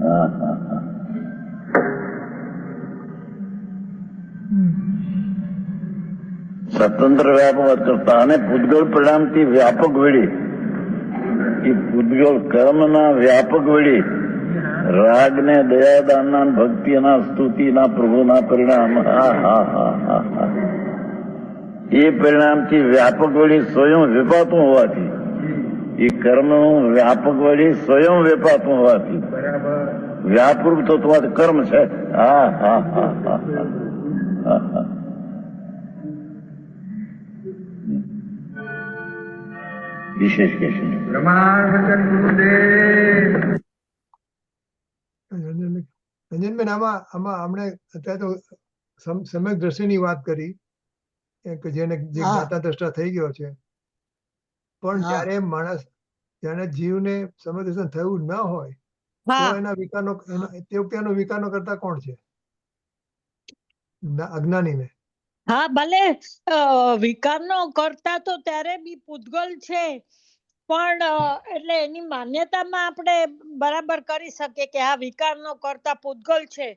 હા હા હા. સ્વતંત્ર વ્યાપક કરતા અને પૂદગળ પરિણામથી વ્યાપક વળી એ પૂદગળ કર્મના વ્યાપક વળી રાગને દયાદાનના ભક્તિના સ્તુતિના પ્રભુના પરિણામ. હા હા હા હા હા. એ પરિણામથી વ્યાપક વળી સ્વયં વેપાતું હોવાથી એ કર્મનું વ્યાપક વળી સ્વયં વેપાતું હોવાથી વ્યાપરૂપ થતું કર્મ છે. હા હા હા હા હા હા. વિશેષ કે છે રંજનબેન, આમાં હમણે અત્યારે તો સમ્યક દ્રષ્ટિની વાત કરી કે જેને જે જ્ઞાતા દ્રષ્ટા થઈ ગયો છે, પણ જયારે માણસ, જયારે જીવને સમ્યક દર્શન થયું ન હોય હા એના વિકારનો તે વખતે એનો વિકારનો કરતા કોણ છે? અજ્ઞાનીને. હા ભલે વિકારનો કરતા તો ત્યારે બી પૂતગલ છે, પણ એટલે એની માન્યતામાં આપણે બરાબર કરી શકીએ કે આ વિકારનો કરતા પૂતગલ છે,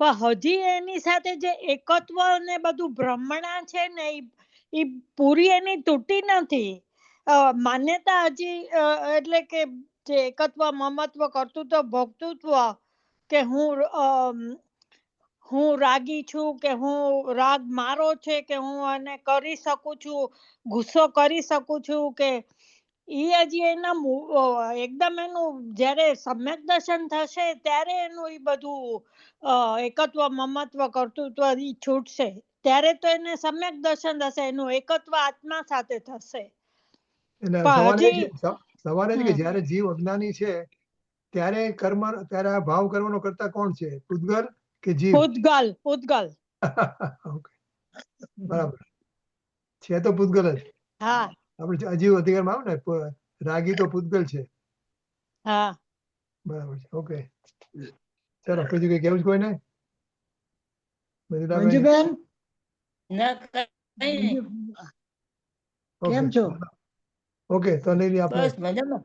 પણ હજી એની સાથે જે એકત્વ ને બધું ભ્રમણા છે ને એ પૂરી એની તૂટી નથી. માન્યતા હજી એટલે કે જે એકત્વ મમત્વ કર્તૃત્વ ભોક્તૃત્વ કે હું રાગી છું કે હું રાગ મારો છે કે હું આને કરી શકું છું, ગુસ્સો કરી શકું છું કે ઈ હજી એના એકદમ એનું જ્યારે સમ્યક દર્શન થશે ત્યારે એનું ઈ બધું એકત્વ મમત્વ કર્તૃત્વ ઈ છૂટશે, ત્યારે તો એને સમ્યક દર્શન થશે, એનું એકત્વ આત્મા સાથે થશે. એટલે પણ સવાલ એ છે કે હજી જયારે જીવ અજ્ઞાની છે ત્યારે ત્યારે આ ભાવ કર્મનો કરતા કોણ છે? પૂતગલ કે જીવ? પૂતગલ પૂતગલ. Okay, બરાબર છે તો પૂતગલ જ. હા આપણે અજીવ અધિકારમાં આવે ને, રાગી તો પૂતગલ છે. હા બરાબર છે. ઓકે, ચાલો બીજું કઈ કેવું છે કોઈને? મંજુલાબેન? મંજુબેન ના કઈ નહીં. કેમ છો? ઓકે, તો લઈ લઈએ આપણે. બસ મજામાં.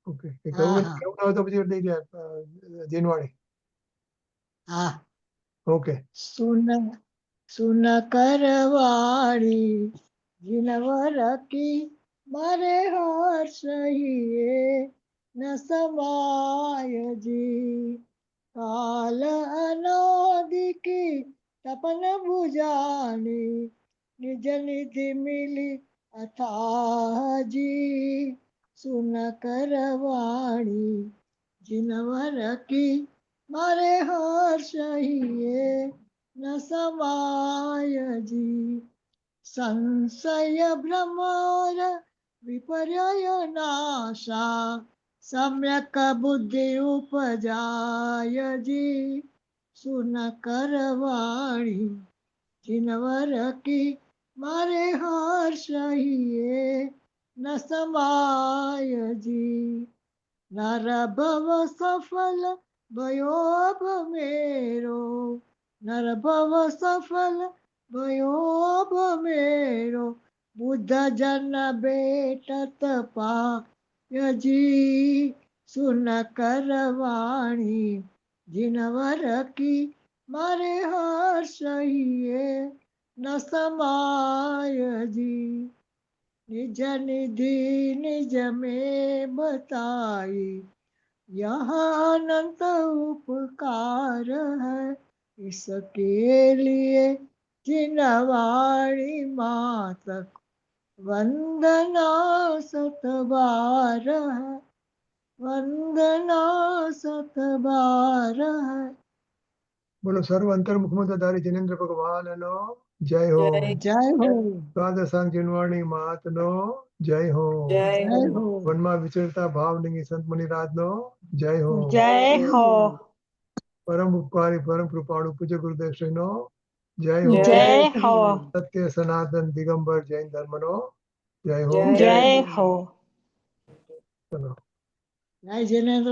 ઓકે, હા, કેવું હા. કેવું ના હોય તો પછી લઈ લઈએ જીનવાણી. હા, ઓકે, સુન કરવાળી જીનવર કી મારે હર્ષહીએ ન સમાય જી, કાલ અનાદિ કી તપન ભુજાની નિજ નિધિ મિલી અથાજી, સુન કરવાળી જીનવર કી મારે હર્ષહીએ ન સમાય જી, સંશય ભ્રમર વિપર્યય નાશા સમ્યક બુદ્ધિ ઉપજાય જી, સુન કરવાળી જીનવર કી મારે હર્ષહીએ ન સમાય જી, નર ભવ સફલ ભયો ભમેરો, નર ભવ સફલ ભયો ભમેરો, બુદ્ધ જન બેટત પાયજી, સુન કરવાણી જીનવર કી મારે હર્ષહીએ ન સમાય જી, निज निधि निज में बताई यह अनंत उपकार है, इसके लिए जिनवाणी मातक वंदना सतबार है, वंदना सतबार है। બોલો સર્વ અંતર્મુખ ધારી જિનેન્દ્ર ભગવાનનો જય હો. जय हो, દ્વાદશાંગ જીનવાણી મહાત્નો જય હો. जय हो, વનમાં વિચરતા ભાવલિંગી સંત મુનિરાજનો જય હો. જય હો. પરમ ઉપકારી પરમ કૃપાળુ પૂજ્ય ગુરુદેવ શ્રીનો જય હો. જય હો. સત્ય સનાતન દિગંબર જૈન ધર્મનો જય હો. જય હો. ચલો. जय जिनेन्द्र।